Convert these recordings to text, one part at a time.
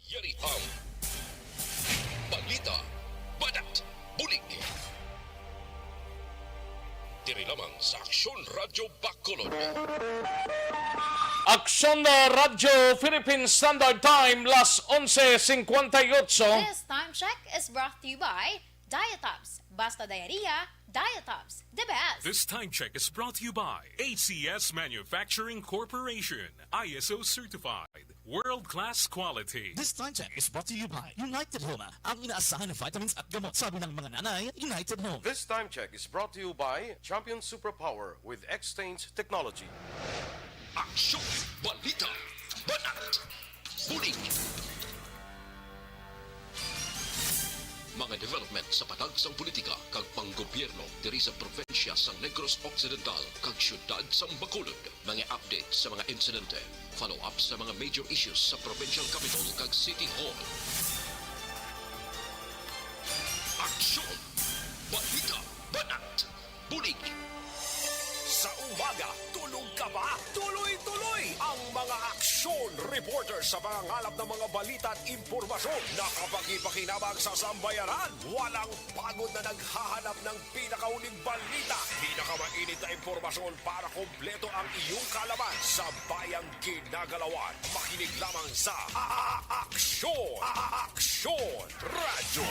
Yari ang Balita Badat Bulig. Diri lamang sa Aksyon Radyo Bacolod. Aksyon Radyo Philippine Standard Time, las 11:58. This time check is brought to you by Diatabs. Basta diarrhea, Diatabs. The best. This time check is brought to you by ACS Manufacturing Corporation, ISO certified, world-class quality. This time check is brought to you by United Home, ang inaasahan na vitamins at gamot. Sabi ng mga nanay, United Home. This time check is brought to you by Champion Superpower with X-Stains Technology. Aksyon Balita Badat Bulig. Mga development sa patagsang politika kag panggobyerno diri sa probinsya sa Negros Occidental kag syudad sa Bacolod. Mga update sa mga insidente, follow-up sa mga major issues sa provincial capital kag City Hall. Aksyon Balita Badat Bulig. Sa umaga, tulog ka ba? Tuloy-tuloy ang mga aksyon reporter sa mga ngalap ng mga balita at impormasyon na kapag-ipakinabang sa sambayanan. Walang pagod na naghahanap ng pinakauling balita. Pinakamainit na impormasyon para kompleto ang iyong kalaman sa bayang kinagalawan. Makinig lamang sa Aksyon! Aksyon Radyo!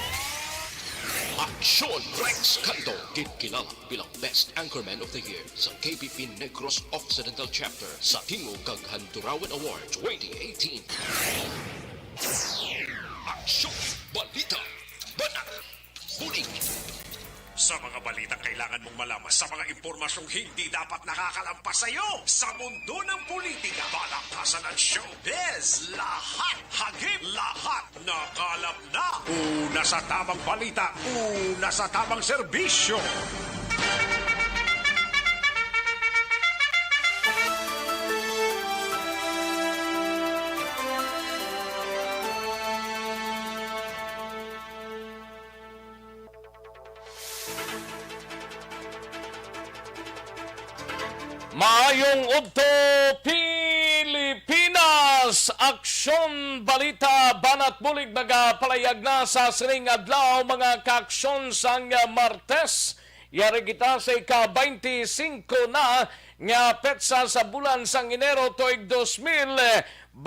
Aksyon Rex Canto, kinakilala bilang Best Anchorman of the Year sa KBP Negros Occidental Chapter sa Tingog kag Handurawan Awards 2018. Aksyon Balita Badat Bulig. Sa mga balitang kailangan mong malaman, sa mga impormasyong hindi dapat nakakalampas sa iyo, sa mundo ng politika, balakasan at showbiz, lahat, hagip, lahat, nakalap na. Una sa tamang balita, una sa tamang serbisyo. Maayong udto Pilipinas, Aksyon Balita Banat Bulig nagapalayag na sa sining adlaw mga kaaksyon sang Martes. Yari kita sa ika-25 na nga petsa sa bulan sang Enero tuig 2022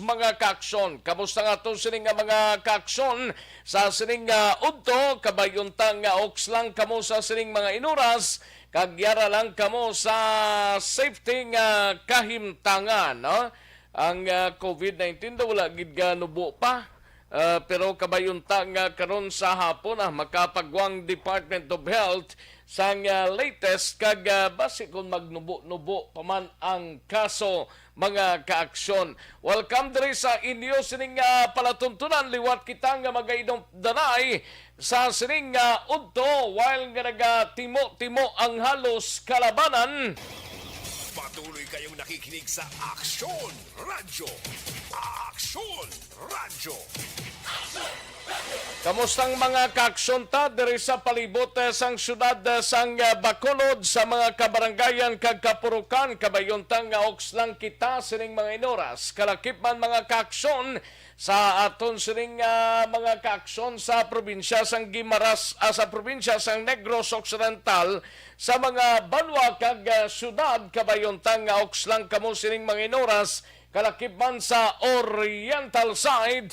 mga kaaksyon. Kamusta nga to sining mga kaaksyon sa sining udto kabayuntang oks lang kamo sa sining mga inuras. Kagyara lang kamo sa safety nga kahimtangan, no? Ang COVID-19 daw wala gid nubo pa. Pero kabayunta nga karon sa hapon makapagwang Department of Health sang latest kag basi kung magnubo-nubo paman ang kaso mga kaaksyon. Welcome diri sa inyo sining palatuntunan liwat kita nga magainom danay sa sining udto while nga nagatimo-timo ang halos kalabanan. Patuloy kayong nakikinig sa Aksyon Radyo. Aksyon Radyo. Kamustang mga kaaksyon ta diri sa palibot sang syudad sang Bacolod sa mga kabarangayan kag kapurukan kabayontang nga oks lang kita sining mga inoras kalakip man mga kaaksyon sa aton sining mga kaaksyon sa probinsya sang Guimaras sa probinsya sang Negros Occidental sa mga banwa kag syudad kabayontang nga oks lang kamo sining mga inoras kalakip man sa Oriental side.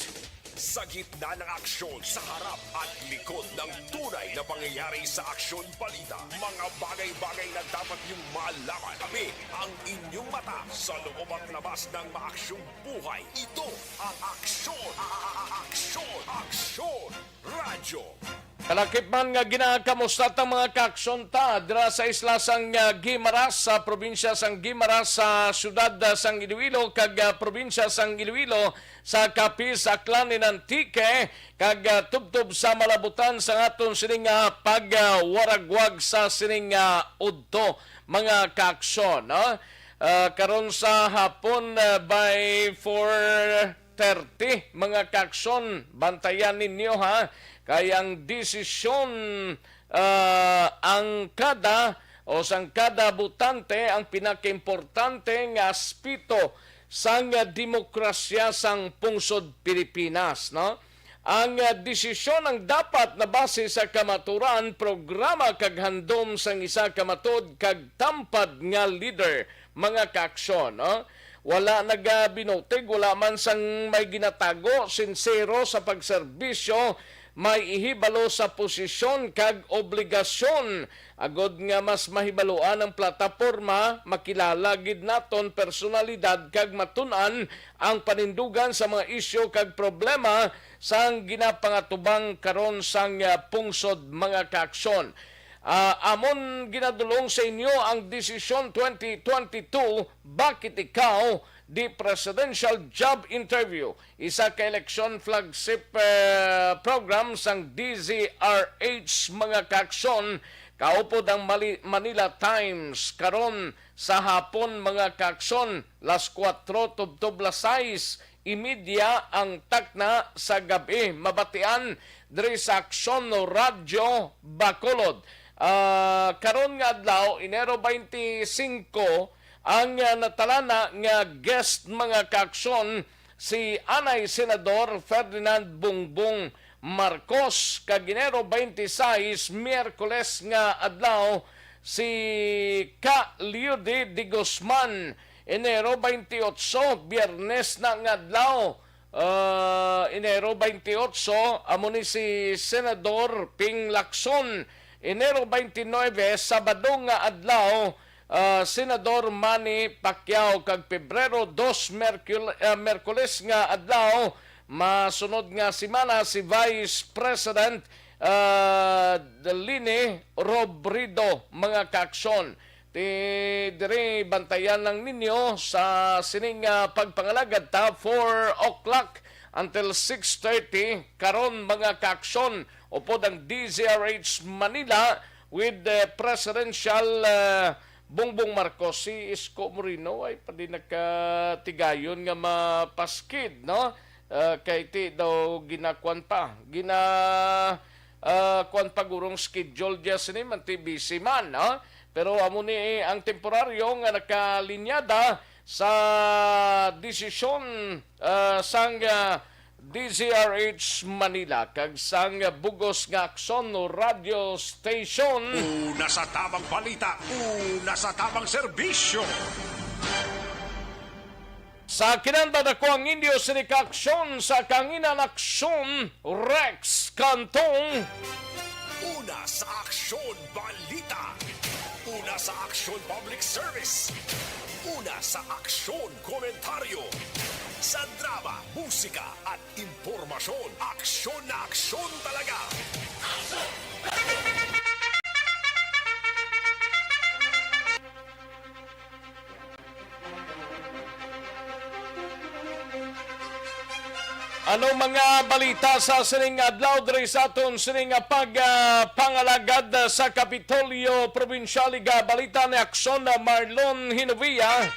Sa gitna ng aksyon, sa harap at likod ng tunay na pangyayari sa Aksyon Balita, mga bagay-bagay na dapat niyong malaman. Kami ang inyong mata sa loob at labas ng maaksyong buhay. Ito ang Aksyon! Aksyon! Aksyon! Radyo! Kalakip man nga ginakamusta ang mga kaaksyon ta dira sa isla sang Guimaras sa probinsya sang Guimaras sa syudad sang Iloilo kag probinsya sang Iloilo sa Capiz Aklan ni Antique kag tubtob sa malabutan sa aton sining pagwaragwag sa sining udto mga kaaksyon, no? Karon sa hapon by 4:30 mga kaaksyon bantayan ninyo ha. Kayang desisyon ang kada o sang kada butante ang pinakaimportante nga aspito sang demokrasya sang pungsod Pilipinas, no? Ang desisyon ang dapat na base sa kamaturan, programa kag handom sang isa kamatod kag tampad nga leader, mga kaaksyon, no? Wala nagabinotig, wala man sang may ginatago, sincero sa pagserbisyo, may ihibalo sa posisyon kag obligasyon. Agod nga mas mahibaluan ang plataporma, makilala gid naton personalidad kag matunan ang panindugan sa mga isyu kag problema sang ginapangatubang karon sang pungsod, mga kaaksyon. Amon ginadulong sa inyo ang desisyon 2022, bakit ikaw di presidential job interview, isa ka election flagship program sang DZRH, mga kaaksyon. Kaupod ang Manila Times karon sa hapon, mga kaaksyon, las 4 tubtob las 6 imedya ang takna sa gabi, mabatian diri sa Aksyon no Radyo Bacolod. Karon nga adlaw, Enero 25, ang natalana nga guest, mga kaaksyon, si Anay Senador Ferdinand Bongbong Marcos. Kag Enero 26, Miyerkules nga adlaw, si Ka Liude de Guzman. Enero 28, Biyernes na nga adlaw, Enero 28, amo ni si Senador Ping Lacson. Enero 29, Sabado nga adlaw, Senador Manny Pacquiao. Kag Pebrero 2, Merkules nga adlaw, masunod nga simana, si Vice President Lini Robredo, mga kaaksyon. Dire bantayan lang ninyo sa sining pagpangalagad ta 4 o'clock until 6:30 karon, mga kaaksyon, upod ang DZRH Manila with the presidential Bongbong Marcos. Si Isko Moreno ay pa din nagkatigayon nga mapaskid, no? Kay ti daw ginakuan pa. Kuan pa gurong schedule dya sini man ti busy man, no? Pero amo ni ang temporaryo nga nakalinyada sa desisyon sang DZRH Manila kag sang bugos nga Aksyon no Radio Station. Una sa tamang balita, una sa tamang serbisyo. Sa kinanda na ko ang Indio Sinikaaksyon sa Kanginan Aksyon, Rex Cantong. Una sa Aksyon Balita. Una sa Aksyon Public Service. Una sa Aksyon Komentaryo. Sa drama, musika at impormasyon, aksyon na aksyon talaga. Ano mga balita sa sining adlaw diri sa aton sining pagpangalagad sa Kapitolyo Provincial? Balita ni Aksyon na Marlon Hinovia.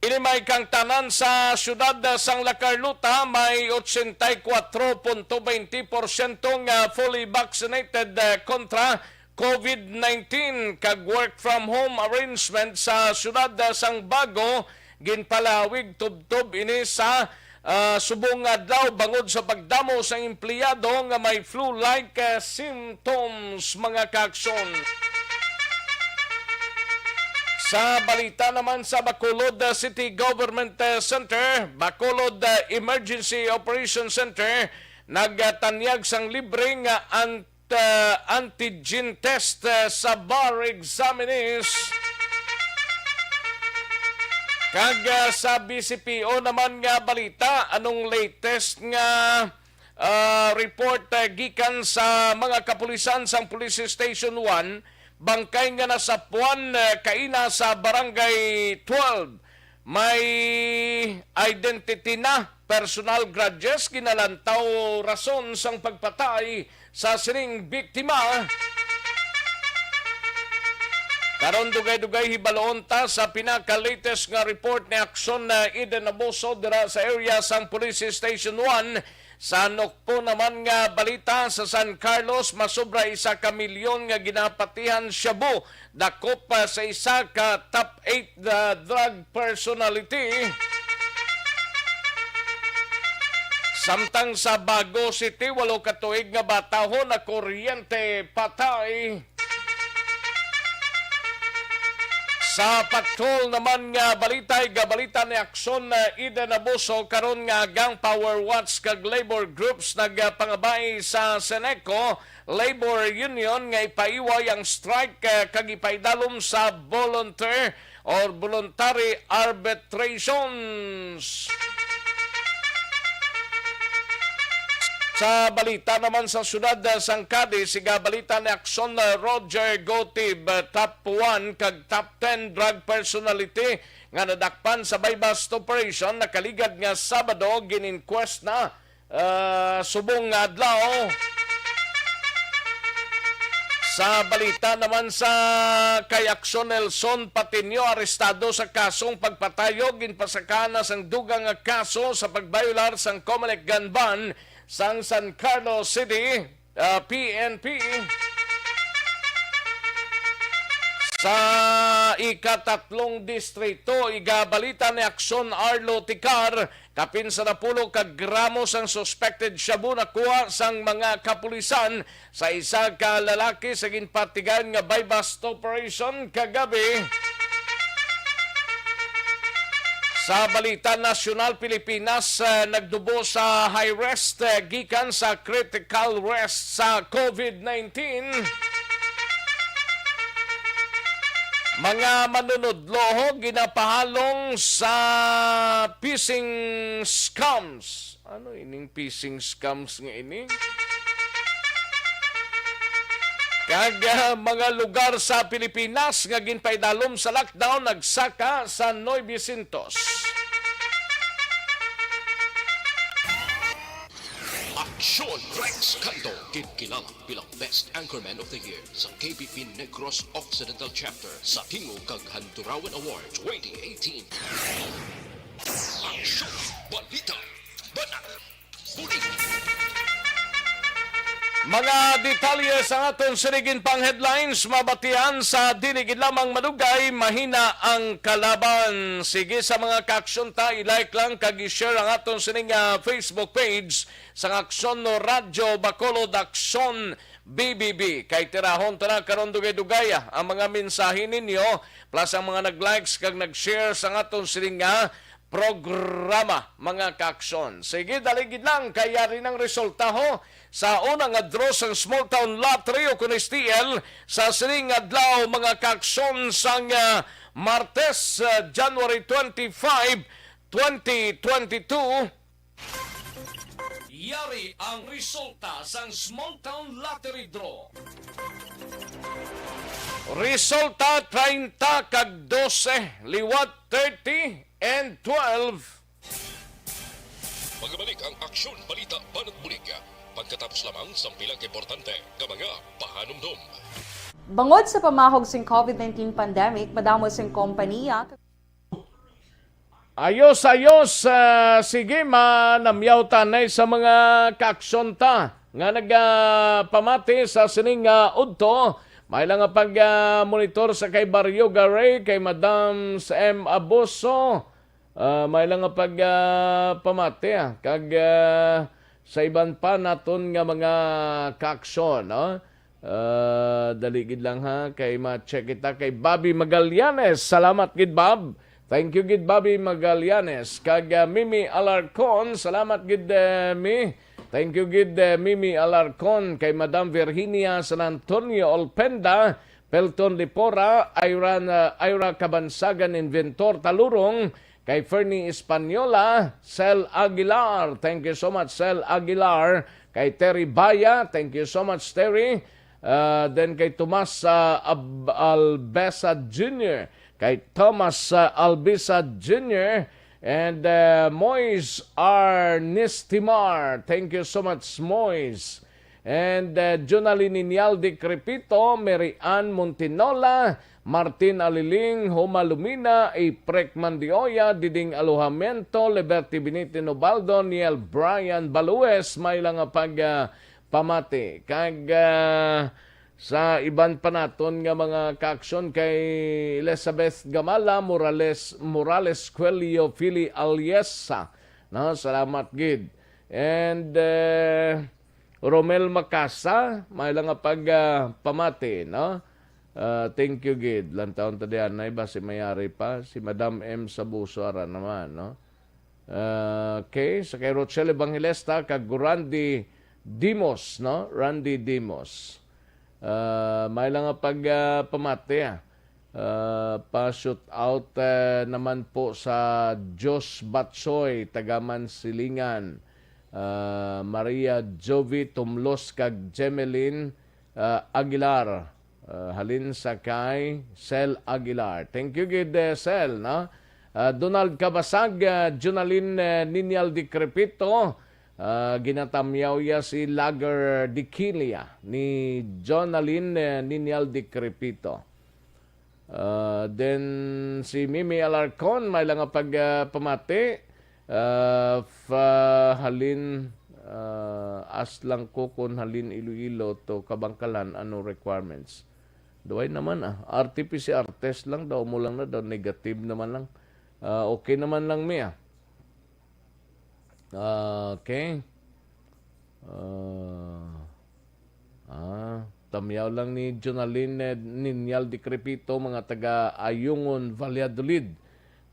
Ini may kang tanan sa syudad sang La Carlota, may 84.20% nga fully vaccinated kontra COVID-19. Kag work from home arrangement sa syudad sang Bago, ginpalawig tubtob ini sa subong adlaw bangod sa pagdamo sa empleyado nga may flu-like symptoms, mga kaaksyon. Sa balita naman sa Bacolod City Government Center, Bacolod Emergency Operation Center, nagtanyag sang libreng antigen test sa bar examinees. Kag sa BCPO naman nga balita, anong latest nga report gikan sa mga kapulisan sang Police Station 1, bangkay nga nasapuan kaina sa Barangay 12. May identity na, personal grudges, kinalantaw rason sang pagpatay sa sining biktima. Karon dugay-dugay hibaloon ta sa pinaka-latest nga report ni Aksyon na Eden Abuso dira sa area sang Police Station 1 Sa nukpo naman nga balita sa San Carlos, masobra 1 milyon nga ginapatihan shabu. Dakop pa sa isa ka top 8 drug personality. Samtang sa Bago City, 8 ka tuig nga batahon na kuryente patay. Sa patrol naman nga balita ni Aksyon na Ida Nabuso karon nga gang Power Watch kag labor groups nagpangabay sa Seneco Labor Union nga ipaiway ang strike kag ipaidalom sa voluntary arbitrations. Sa balita naman sa syudad sang Cadiz, siga balita ni Aksyon na Roger Gotib, top 1 kag top 10 drug personality nga nadakpan sa bypass operation nakaligad nga Sabado gininquest na subong adlaw. Sa balita naman sa kay Aksyon Nelson Patinio, arestado sa kasong pagpatayog ginpasakana sang dugang nga kaso sa pagbayular sang Comelec gun ban sang San Carlos City, PNP. Sa ikatatlong distrito, igabalita ni Aksyon Arlo Ticar, kapin sa 10 ka gramos ang suspected shabu na kuha sang mga kapulisan sa isa ka lalaki sa ginpatigan nga bypass operation kagabi. Sa balita nasyonal, Pilipinas nagdubo sa high risk gikan sa critical risk sa COVID-19. Mga manunodloho ginapahalong sa phishing scams. Ano ining phishing scams nga ini? Kag mga lugar sa Pilipinas nga ginpaidalom sa lockdown nagsaka sa 900. Aksyon Rex Canto, kinilala bilang Best Anchorman of the Year sa KBP Negros Occidental Chapter sa Tingog kag Handurawan Award 2018. Aksyon, balita, banat, bulig. Mga detalye sa aton sinigin pang headlines, mabatian sa diligid lamang madugay, mahina ang kalaban. Sige sa mga kaaksyon ta, i-like lang kag i-share ang aton sining Facebook page sa Aksyon no Radyo Bacolod Aksyon BBB. Kay tirahon ta na karon dugay-dugay ang mga mensahe ninyo, plus ang mga nag-likes kag nag-share sa aton sining programa, mga kaaksyon. Sige, daligid lang, kaya rin ang resulta ho sa unang draw sa Small Town Lottery o Kunestiel sa sining adlaw, mga kaaksyon sang Martes, January 25, 2022. Yari ang resulta sang Small Town Lottery Draw. Resulta 30 kag 12, liwat 30 and 12. Magbalik ang Aksyon Balita Banat Bulig pagkatapos lamang sa pilang importante nga mga pahanumdum. Bangod sa pamahog sing COVID-19 pandemic, madamo sing kompanya. Ayos, sige manamyaw tanay sa mga kaaksyon ta nga nagpamati sa sining udto. May lang pag-monitor sa kay Barrio Garay, kay Madam M. Abuso. May lang pag-pamati kag sa iban pa naton nga mga kaaksyon. Daligid lang kay ma-check kita kay Bobby Magallanes. Salamat gid Bob. Thank you gid Bobby Magallanes. Kag Mimi Alarcon, salamat gid Mi. Thank you gid Mimi Alarcon, kay Madam Virginia San Antonio Olpenda, Pelton Lipora, Ira Kabansagan Inventor Talurong, kay Fernie Espanyola, Sel Aguilar. Thank you so much Sel Aguilar. Kay Terry Baya, thank you so much Terry. Then kay Tomas Albesa Jr., kay Thomas Albisa Jr., and Moise R. Nistimar. Thank you so much, Moise. And Jonalyn Inyaldi Crepito, Mary Ann Montinola, Martin Aliling, Humalumina, Aprek Mandioya, Diding Alojamiento, Liberty Benito Nobaldo, Niel Brian Balues, may lang pamati. Kag sa iban pa naton nga mga kaaksyon kay Elizabeth Gamala, Morales Quelio, Philly Aliesa. No, salamat gid. And Romel Macasa, may lang pamati, no? Thank you, Gid. Lantaon tadiyan na iba si Mayari pa. Si Madam M. Sabusuara naman, no? Okay, sa kay Rochelle Evangelista, kag Randy Dimos, no? Randy Dimos. May lang pamati, pa-shoot out naman po sa Jos Batsoy, Tagaman Silingan. Maria Jovi Tumlos, kag Jemeline Aguilar. Halin Sakay, Sel Aguilar. Thank you, Gid Sel, no? Donald Cabasag, Junalin Ninyal Di Crepito, ginatamyaw ya si Lager Dikilia ni Jonalyn Ninyal Di Crepito. Then si Mimi Alarcon, may lang pamati, halin aslang ko kun halin Iloilo to Kabangkalan, ano requirements. Duway naman RT-PCR test lang daw mo lang na daw, negative naman lang. Okay naman lang Mia. Okay. Tamyaw lang ni Jonalyn Ninyal Di Crepito, mga taga Ayungon, Valladolid.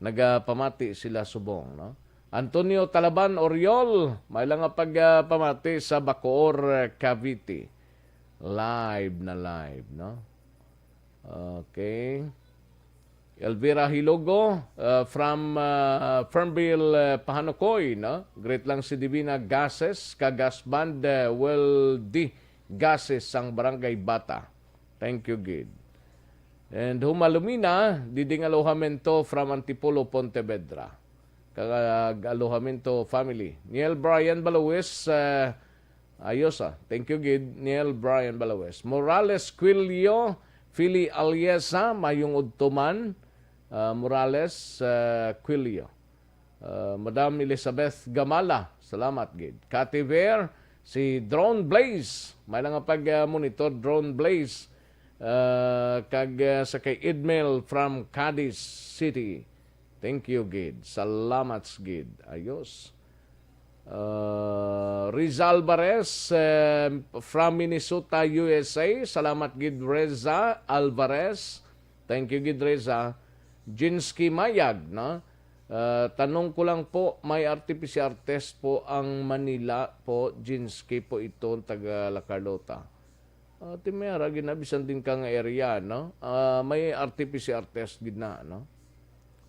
Nagapamati sila subong, no? Antonio Talaban Oriol, may lang pamati sa Bacoor, Cavite. Live, no? Okay. Elvira Hilogo from Fernville, Pahanukoy, no? Great lang si Divina Gases, kagasband Weldy Gases ang Barangay Bata. Thank you, Gid. And Humalumina, Diding Alojamiento from Antipolo, Pontevedra. Alojamiento family. Niel Brian Balawes, Ayosa. Thank you, Gid. Niel Brian Balawes. Morales Quilio, Philly Aliesa, Mayong Udtuman, Morales Quilio. Madam Elizabeth Gamala, salamat, Gid. Cathy Ver, si Drone Blaze, may lang monitor Drone Blaze, kag sa kay Idmel from Cadiz City. Thank you, Gid. Salamat, Gid. Ayos. Rizal Alvarez from Minnesota, USA. Salamat, Gid Reza Alvarez. Thank you, Gid Reza. Jinsky Mayag, no? Tanong ko lang po, may RT-PCR test po ang Manila po. Jinsky po ito, taga La Carlota. Timera, ginabisan din kang area, no? May RT-PCR test gid na, no?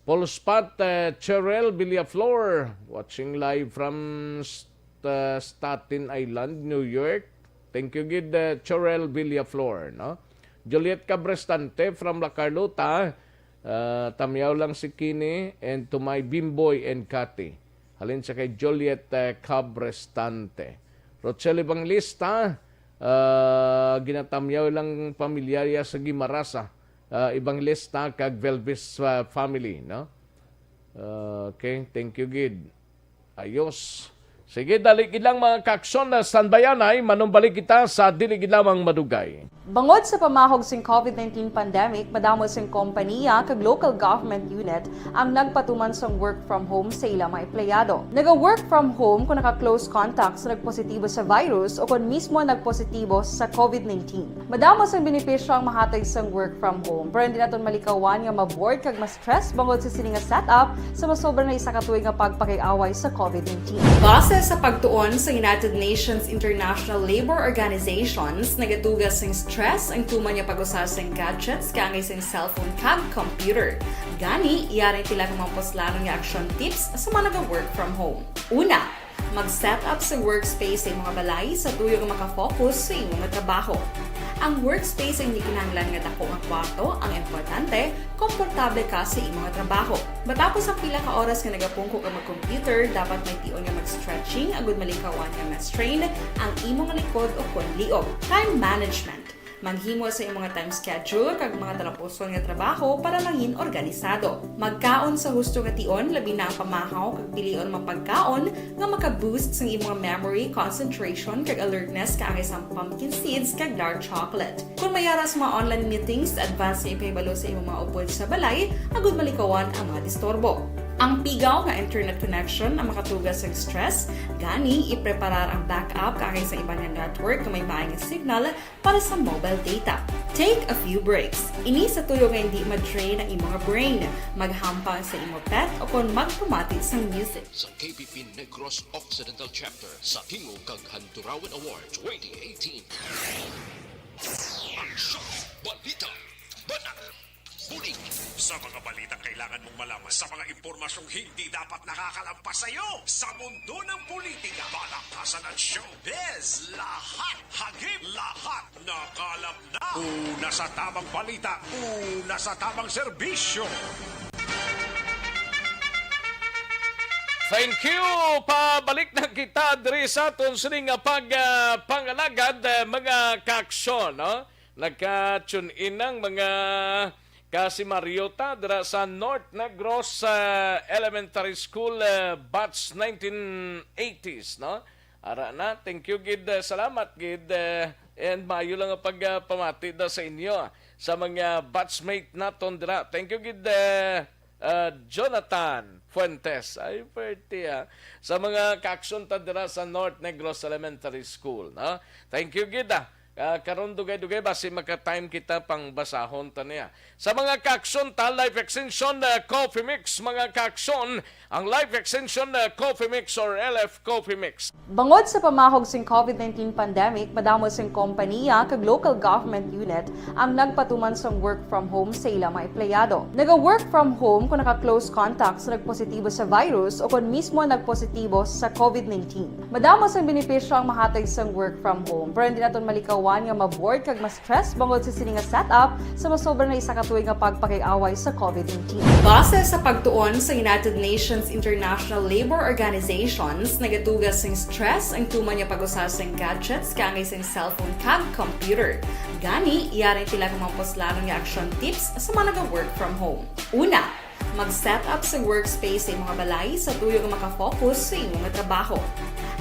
Paul Spot, Cherel Villaflor, watching live from Staten Island, New York. Thank you, Gid Cherel Villaflor, no? Juliet Cabrestante from La Carlota, tamyaw lang si Kini, and to my Bimboy and Kati. Halin sa kay Juliet Cabrestante. Rochelle Evangelista, ginatamyaw lang pamilyarya sa Gimarasa. Evangelista kag Velvis family, no? Okay, thank you, Gid. Ayos. Sige, daligid lang mga kaksyon na standbayanay, manumbalik kita sa diligid lamang madugay. Bangod sa pamahog sing COVID-19 pandemic, madamo sing kompanya kag local government unit ang nagpatuman sang work from home sa ilang mga empleyado. Naga-work from home kung naka-close contacts na nagpositibo sa virus o kung mismo nagpositibo sa COVID-19. Madamo sang benepisyo ang mahatag sang work from home, pero hindi naton malikawan nga ma-bored kag ma-stress bangod sa sini nga setup sa masobra na isa ka tuig nga pagpakiaway sa COVID-19. Base sa pagtuon sa United Nations International Labor Organizations, nagatugas sing stress ang tuman niya pag-usar sa gadgets kangay sa cellphone kag computer. Gani, iyarin tila kang mga poslanong nga action tips sa mga nag-work from home. Una, mag-set up sa workspace sa mga balay sa tuyo nga makafocus sa imong trabaho. Ang workspace ay hindi kinahanglan nga dako nga kwarto, ang importante, komportable ka sa imong trabaho. Matapos ang pila ka oras nga nagapungko ka mag-computer, dapat may tion nga mag-stretching agud malikawan nga ma-strain ang imong likod o konliog. Time management. Maghimo sa imong time schedule kag mga talapuson nga trabaho para langin organisado. Magkaon sa husto nga tion, labi na ang pamahaw kag pilion mapagkaon nga maka-boost sa imong memory, concentration kag alertness kaangay sa pumpkin seeds kag dark chocolate. Kung mayara sa mga online meetings, advance nga ipahibalo sa imong mga upod sa balay, agud malikawan ang mga disturbo. Ang pigaw nga internet connection ang makatugas sa stress, gani ipreparar ang backup kaangay sa ibang nga network na may maayong signal para sa mobile data. Take a few breaks. Ini sa tuyo nga hindi ma-drain ang imong brain, maghampang sa imong pet o kung magpumati sa music. Sa KBP Negros Occidental Chapter sa Tingog kag Handurawan Award 2018. Aksyon, balita, banat, bulig. Sa mga balitang kailangan mong malaman, sa mga impormasyong hindi dapat nakakalampas sa iyo, sa mundo ng politika, balakasan at showbiz, lahat, hagip, lahat, nakalap na. Una sa tamang balita, una sa tamang serbisyo. Thank you. Pabalik na kita diri sa aton sining pangalagad mga kaaksyon, no? Nagka-tune in ang mga kasi Mariota dira sa North Negros Elementary School batch 1980s, no? Ara na, thank you gid, salamat gid, and maayo lang ang pagpamati da sa inyo sa mga batchmate naton dira. Thank you gid, Jonathan Fuentes, ay pwede sa mga kaaksyon ta dira sa North Negros Elementary School, no? Thank you gid karon dugay-dugay basi maka-time kita pang basahon ta niya. Sa mga kaaksyon ta, Life Extension Coffee Mix, mga kaaksyon, ang Life Extension Coffee Mix or LF Coffee Mix. Bangod sa pamahog sing COVID-19 pandemic, madamo sing kompanya kag local government unit ang nagpatuman sang work from home sa ilang mga empleyado. Naga-work from home kung naka-close contacts na nagpositibo sa virus o kung mismo nagpositibo sa COVID-19. Madamo sang benepisyo ang mahatag sang work from home, pero hindi naton malikawan nga ma-bored kag ma-stress bangod sa sini nga setup sa masobra na isa ka tuig nga pagpakiaway sa COVID-19. Base sa pagtuon sa United Nations International Labour Organizations, nagatugas sing stress ang tuman nga pag-usar sing gadgets kaangay sing cellphone kag computer. Gani, iyaring pila ka mga poslanong nga action tips sa mga nag-work from home. Una, mag-set up sa workspace sa mga balay sa tuyo nga makafocus sa imong trabaho.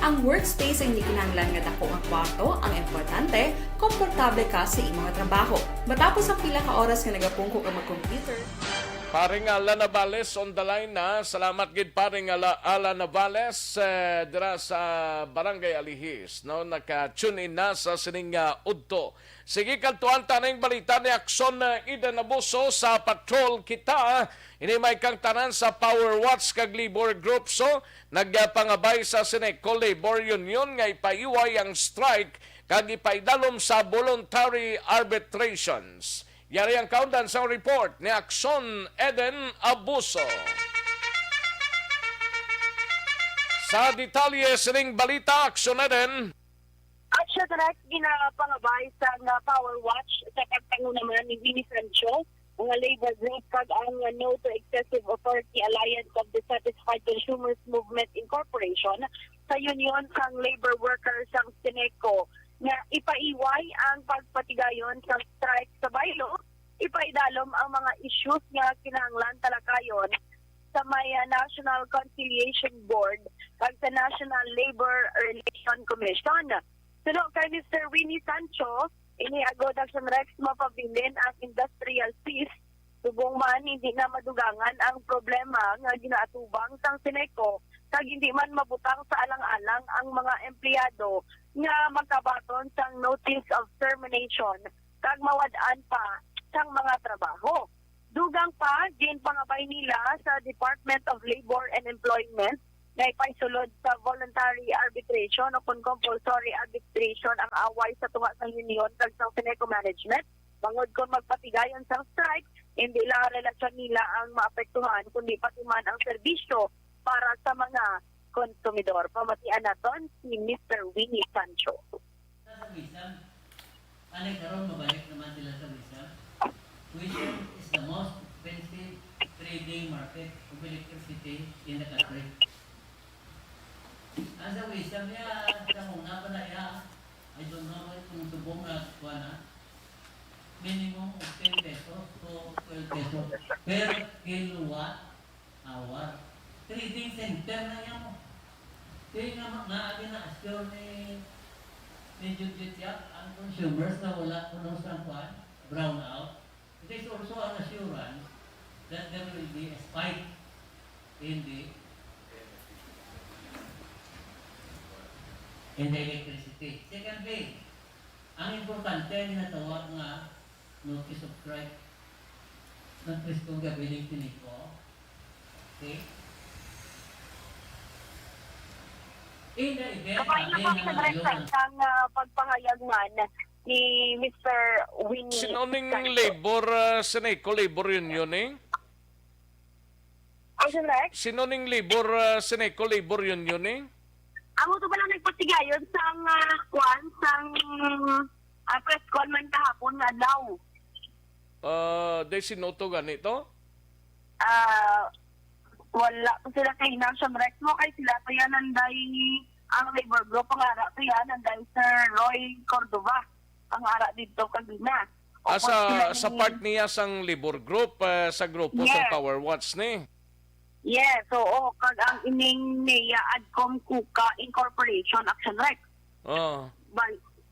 Ang workspace ay hindi kinahanglan nga dako nga kwarto, ang importante, komportable ka sa imong trabaho. Matapos ang pila ka oras nga nagapungko ka mag-computer, Paring Ala Navales on the line na. Salamat gid paring Ala Navales dira sa Barangay Alihis, no? Naka-tune in na sa sining udto. Sige kantuan taning balita ni Akson Eden Abuso sa Patrol Kita. Ini may kang tanan sa Power Watch kag Labor Group. So nagpangabay sa Sineco Labor Union nga ipaiway ang strike kag ipaidalom sa voluntary arbitrations. Yari ang countdown sa report ni Akson Eden Abuso. Sa detalye sining balita, Akson Eden. At siya direct ginapangabay sa Power Watch sa pagtango naman ni Vinnie Sancho, mga labor group kag ang No to Excessive Authority Alliance of the Satisfied Consumers Movement Incorporation sa Union sang Labor Workers sang Sineco nga ipaiway ang pagpatigayon sa strike sa baylo, ipaidalom ang mga issues nga kinahanglan talakayon sa may National Conciliation Board kag sa National Labor Relations Commission. Suno kay Mr. Winnie Sancho, iniagod ang Rex mapabilin ang industrial peace, subong man hindi na madugangan ang problema nga ginaatubang sang Sineco kag hindi man mabutang sa alang-alang ang mga empleyado nga magkabaton sang notice of termination kag mawad-an pa sang mga trabaho. Dugang pa, din pangabay nila sa Department of Labor and Employment na ipaisulod sa voluntary arbitration o kung compulsory arbitration ang away sa tunga ng union kag sa Sineco management. Bangod kung magpatigayon sang strike, hindi lang relasyon nila ang maapektuhan kundi pati man ang serbisyo para sa mga konsumidor. Pamatian naton si Mr. Winnie Sancho. Sa Wisam, anay karon mabalik naman sila sa Wisam. Wisam is the most expensive trading market of electricity in the country. Ang sa Wisam niya, sa muna pa na ya, I don't know kung subong na kuha na. minimum of 10 pesos to 12 pesos per kilowatt hour. Trading center na niya mo. Kaya nga na-assure ni Judith Yap ang consumers na wala punong sangkuan, brown out. It is also an assurance that there will be a spike in the electricity. Secondly, ang importante na natawag nga notice of strike ng Prestong Gabiling Tiniko. Okay? In the event, Kapag napakasagresan ang pagpahayag man ni Mr. Winnie Sinoning Sancho. labor, Seneco Labor Union eh? Action Rex, Sinoning labor, Seneco Labor Union eh? amo to ba lang nagpatigayon sang kwan, sang press con man kahapon nga daw. De sinoto ganito? Wala pa sila kay Action Rex mo, kay sila pa yan nanday ang labor group, ang ara pa yan nanday Sir Roy Cordova, ang ara dito kagina. Sa part niya sang labor group, sa grupo Yes. sa Power Watch ni. Yes, oo, kag ang ining NEA Adcom Kuka Incorporation Action Rex. Oh.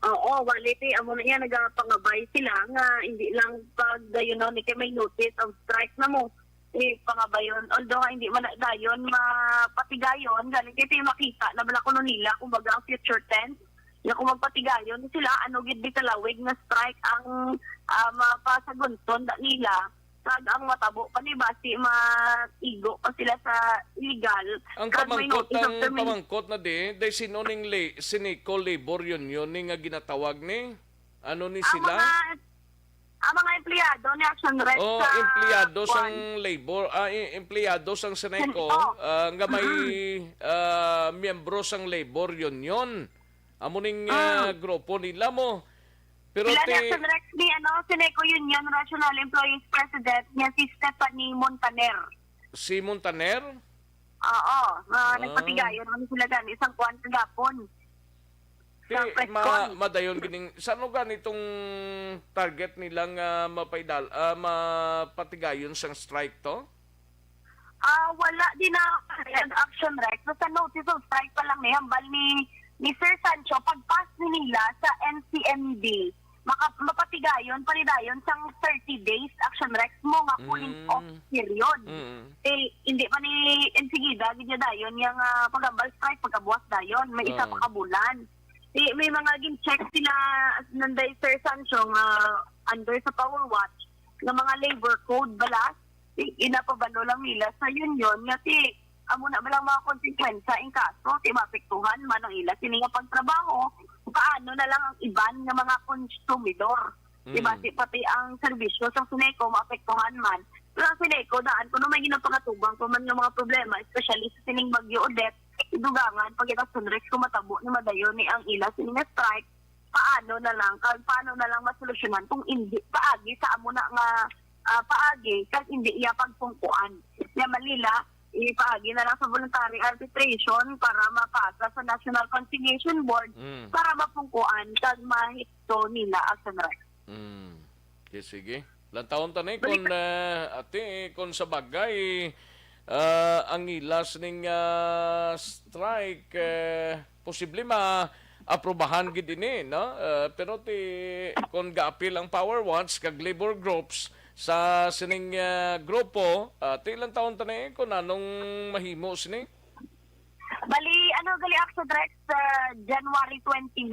Oo, waliti amo na yan nagapangabay sila nga hindi lang pag dayon ni kay may notice of strike na mo. Pangabayon, although hindi man na dayon mapatigayon, galing kay makita na bala kuno nila kumbaga ang future tense. Ya kung magpatigayon sila ano gid bitalawig na strike ang mapasagunton da nila. Kag ang matabo pa ni basi maigo pa sila sa illegal. Ang pamangkot na di, day sinoning Seneco Labor Union ni nga ginatawag ni. Ano ni sila? Ang mga empleyado ni Action Rex empleyado sang labor, empleyado sang Seneco nga may miyembro sang labor union. Amo ning grupo nila mo. Pero sila ni Action Rex ni Seneco Union National Employees President niya si Stephanie Montaner. Si Montaner? Oo, nagpatigayon naman sila gani isang kwan kagapon. Madayon gining sano ganitong target nilang mapatigayon sang strike to? Wala din na Action Rex. Sa notice of strike pa lang hambal ni Sir Sancho pagpas nila sa NCMD. Mapatigayon, panidayon sang 30 days Action Rex mo nga cooling off period. Hindi pa ni ensigida gidya dayon yang pagambal strike pagkabuwas dayon may isa pa ka bulan. May mga gin-check sila nanday Sir Sancho nga under sa Power Watch ng mga labor code balas. Inapabano lang nila sa union nga amo na balang mga konsekwensya in kaso mapektuhan man ang ila sini nga pagtrabaho paano na lang ang iban nga mga konsumidor. Diba? Pati ang serbisyo sa Seneco maapektuhan man. Pero ang Seneco daan kuno may ginapangatubang pa man nga mga problema especially sa sining Bagyo Odette idugangan pag Action Rex kumatabo ni madayon ni ang ila sining strike paano na lang masolusyonan kung hindi paagi sa amo na nga paagi kag hindi iya pagpungkuan. Ya Manila ipaagi na lang sa voluntary arbitration para mapasa sa National Conciliation Board para mapungkuan kag mahito nila Action Rex. Okay, sige. Lantaon tanay kung sa bagay ang ilas ning strike posible ma-aprobahan gid ini no pero kung gaapil ang Power Watch kag labor groups sa sining grupo ilang taon tanay kung anong mahimo sini? Bali gali Action Rex January 29.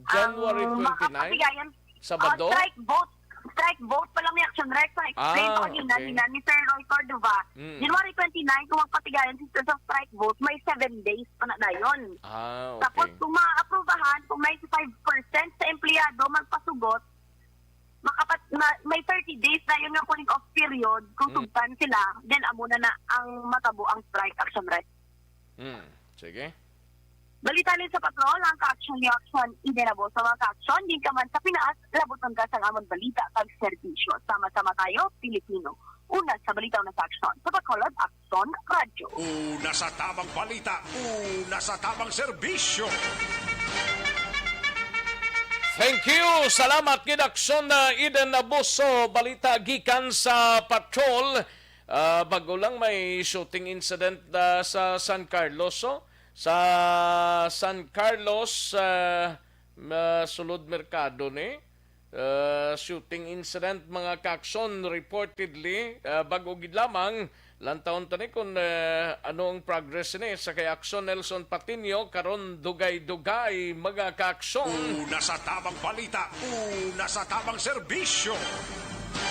January 29? Sabado? Strike vote pa lang may Action Rex. Explain ko kanina ni Sir Roy Cordova. January 29, kung magpatigayan sa strike vote, may 7 days pa na dayon. Okay. Tapos kung ma-aprobahan, kung 95% sa empleyado magpasugot, may 30 days na yun nga cooling off period kung sugtan sila, then amo na ang matabo ang strike Action Rex. Sige. Balitalin sa patrol, ang ka-action ni Action, idenabo sa mga ka-action, din ka man sa Pinas, labutan ka sa amon balita kag serbisyo. Sama-sama tayo, Pilipino. Una sa balita na sa Action, sa Bacolod, Action Radio. Una sa tamang balita, una sa tamang serbisyo. Thank you. Salamat Gidakson Eden Abuso. Balita gikan sa patrol. Bago lang may shooting incident sa San Carlos. Sa San Carlos, sulod merkado ni. Shooting incident mga kakson reportedly. Bago gid lamang lantaon tani kung ano ang progress ni sa kay Akson Nelson Patino karon dugay-dugay mga kaakson. Una sa tamang balita, una sa tamang serbisyo.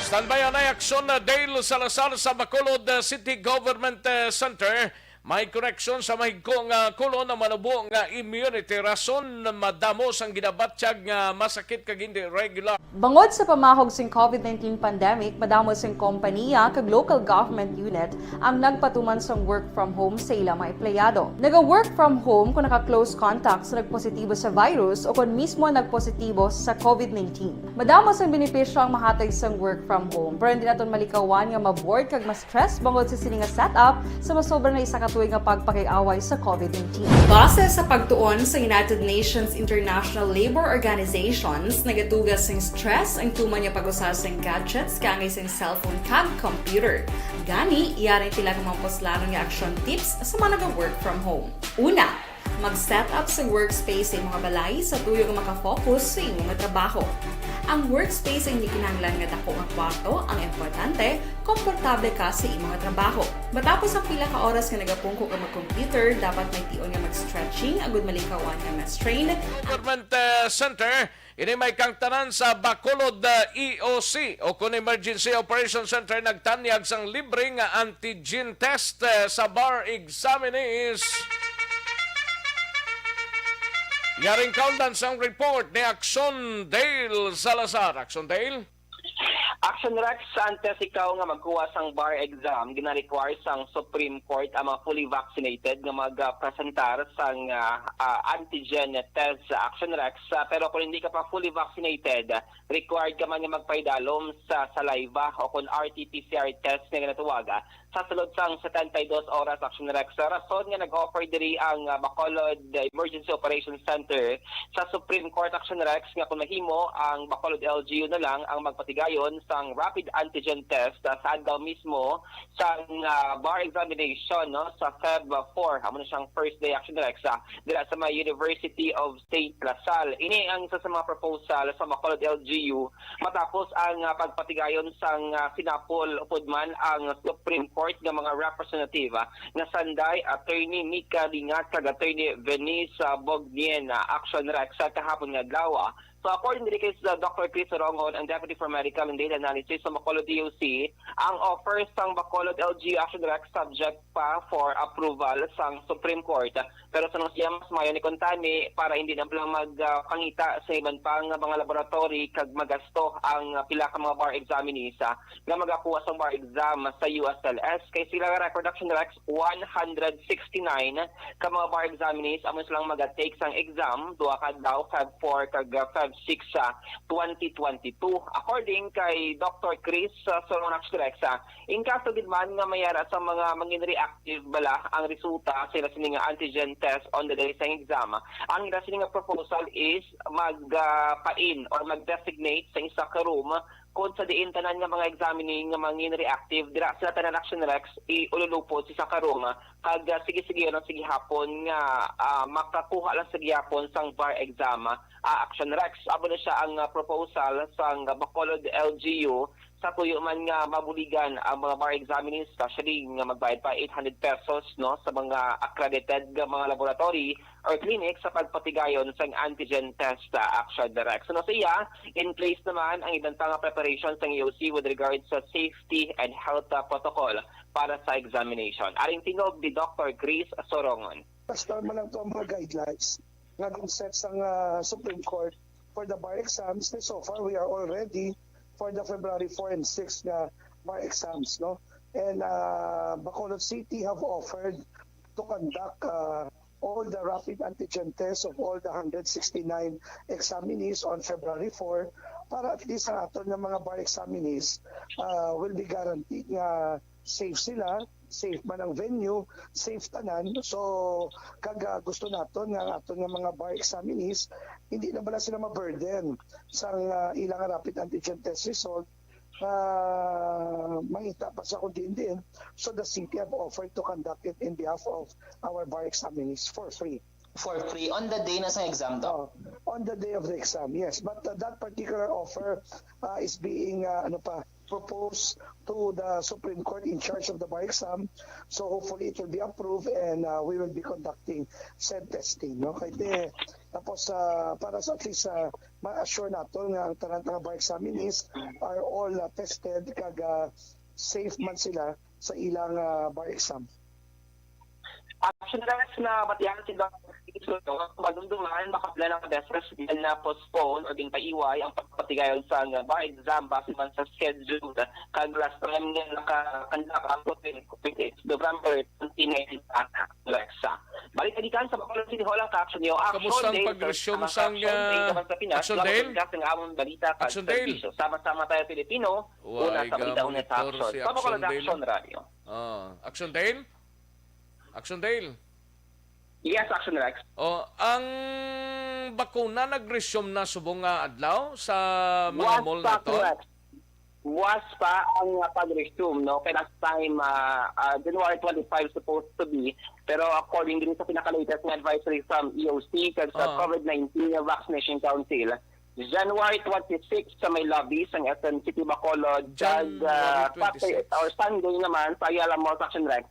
Standby na Akson Dale Salazar sa Bacolod City Government Center. May correction sa mahigkong kulo na manubo nga immunity rason madamos ang ginabatsyag nga masakit kag hindi regular. Bangod sa pamahog sing COVID-19 pandemic, madamo sing kompanya kag local government unit ang nagpatuman sang work from home sa ilang mga empleyado. Naga-work from home kung naka-close contact sa nagpositibo sa virus o kung mismo nagpositibo sa COVID-19. Madamo sang benepisyo ang mahatag sang work from home, pero hindi naton malikawan nga maboard kag ma-stress bangod sa sini nga setup sa masobra na isa ka tuig nga pagpakiaway sa COVID-19. Base sa pagtuon sa United Nations International Labour Organizations, nagatugas sing stress ang tuman nga pag-usar sing gadgets kangay sing cellphone kag computer. Gani, iyaring tila ka mga poslanon nga action tips sa mga nag-work from home. Una, mag-set up sa workspace sa mga balay sa tuyo nga makafocus sa imong trabaho. Ang workspace ay hindi kinahanglan nga dako nga kwarto, ang importante, komportable ka sa imong trabaho. Matapos ang pila ka oras nga nagapungko ka mag-computer, dapat may tion nga mag-stretching, agud malikawan nga ma-strain. Government Center, ini may kangtanan sa Bacolod EOC o kung Emergency Operation Center nagtanyag sang libre nga antigen test sa bar examinees. Yaring kaundan sang report ni Akson Dale Salazar. Akson Dale? Action Rex, antes ikaw nga magkuha sang bar exam, gina-require sang Supreme Court ang mga fully vaccinated nga mag-presentar sang antigen test sa Action Rex. Pero kung hindi ka pa fully vaccinated, required ka man nga magpaidalom sa saliva o kung RT-PCR test nga ginatawaga sa sulod sang 72 oras Action Rex. Rason nga nag-offer diri ang Bacolod Emergency Operations Center sa Supreme Court Action Rex nga kung mahimo ang Bacolod LGU na lang ang magpatigayon sang rapid antigen test sa adlaw mismo sang bar examination no sa Feb 4 amo na siyang first day Action Rex dira sa may University of State LaSalle. Ini ang isa sa mga proposal sa Bacolod LGU matapos ang pagpatigayon sang sinapol upod man ang Supreme Court nga mga representative nga sanday Attorney Mika Lingat kag Attorney Venice Bognien Action Rex sa kahapon nga adlaw. So according to the case Dr. Chris Rongon, ang Deputy for Medical and Data Analysis sa Bacolod DOC, ang offer sang Bacolod LG Action Rex subject pa for approval sang Supreme Court. Pero sa nung siya mas mayo ni Contani para hindi na lang magpangita sa iban pang mga laboratory kag magasto ang pila ka mga bar examinees nga magakuha sang bar exam sa USLS kay sila nga record Action Rex 169 ka mga bar examinees amo silang mag-take sang exam duha ka daw Feb 4 kag Feb 6 2022. According kay Dr. Chris Solon Action Rex, in kaso gid man nga mayara sa mga mangin reactive bala ang resulta sa sila antigen test on the day sa exam, ang ila sila proposal is magpain or mag-designate sa isa ka room kung sa diin tanan nga mga examining nga mangin reactive dira sila tanan Action Rex iululupod sa karoom kag sige sige hapon nga makakuha lang sa gihapon sang bar exam Action Rex. Abo na siya ang proposal sang Bacolod LGU sa tuyo man nga mabuligan ang mga bar examinees, especially nga magbayad pa 800 pesos no sa mga accredited nga mga laboratory or clinic sa pagpatigayon sa antigen test Action Rex. So siya, in place naman ang ibang pang preparation sa EOC with regards sa safety and health protocol para sa examination. Aring tinog ni Dr. Chris Sorongon. Basta man lang ito ang mga guidelines nga set sa Supreme Court for the bar exams. So far, we are all ready for the February 4 and 6 na bar exams, no? And Bacolod City have offered to conduct all the rapid antigen tests of all the 169 examinees on February 4 para at least ang aton ng mga bar examinees will be guaranteed nga safe sila safe man ang venue, safe tanan. So kaga gusto naton nga aton nga mga bar examinees hindi na bala sila ma-burden sa ilang rapid antigen test result mangita pa sa kundi din. So the city have offered to conduct it in behalf of our bar examinees for free. For free on the day na sa exam daw? On the day of the exam, yes. But that particular offer is being proposed to the Supreme Court in charge of the bar exam. So hopefully it will be approved and we will be conducting said testing. No? Kaya tapos para sa at least ma-assure natin nga ang tanan nga bar examinees are all tested kag safe man sila sa ilang bar exam. Action na batihan si Dr. So, madumduman, makapila ng desres na postpone o din paiway ang pagpatigayon sa bar exam base man sa schedule kag last time nga nakakandak ang 28 November 2019 Alexa. Balik kadikan sa Bacolod City Hall ang action niyo. Kamusta ang pag-resume sang Action Dale? Action Dale? Sama-sama tayo Pilipino. Una sa balita una sa action. Sa Bacolod Action Radio. Action Dale? Action Dale? Yes, Action Rex. Ang bakuna nag-resume na subong nga adlaw sa mga mall na to? Was pa ang pag-resume, no? Kaya last time, January 25 supposed to be, pero according din sa pinaka-latest na advisory from EOC kasi sa COVID-19 Vaccination Council, January 26 sa may lobby sa SM City Bacolod, Sunday naman sa Ayala Mall Action Rex.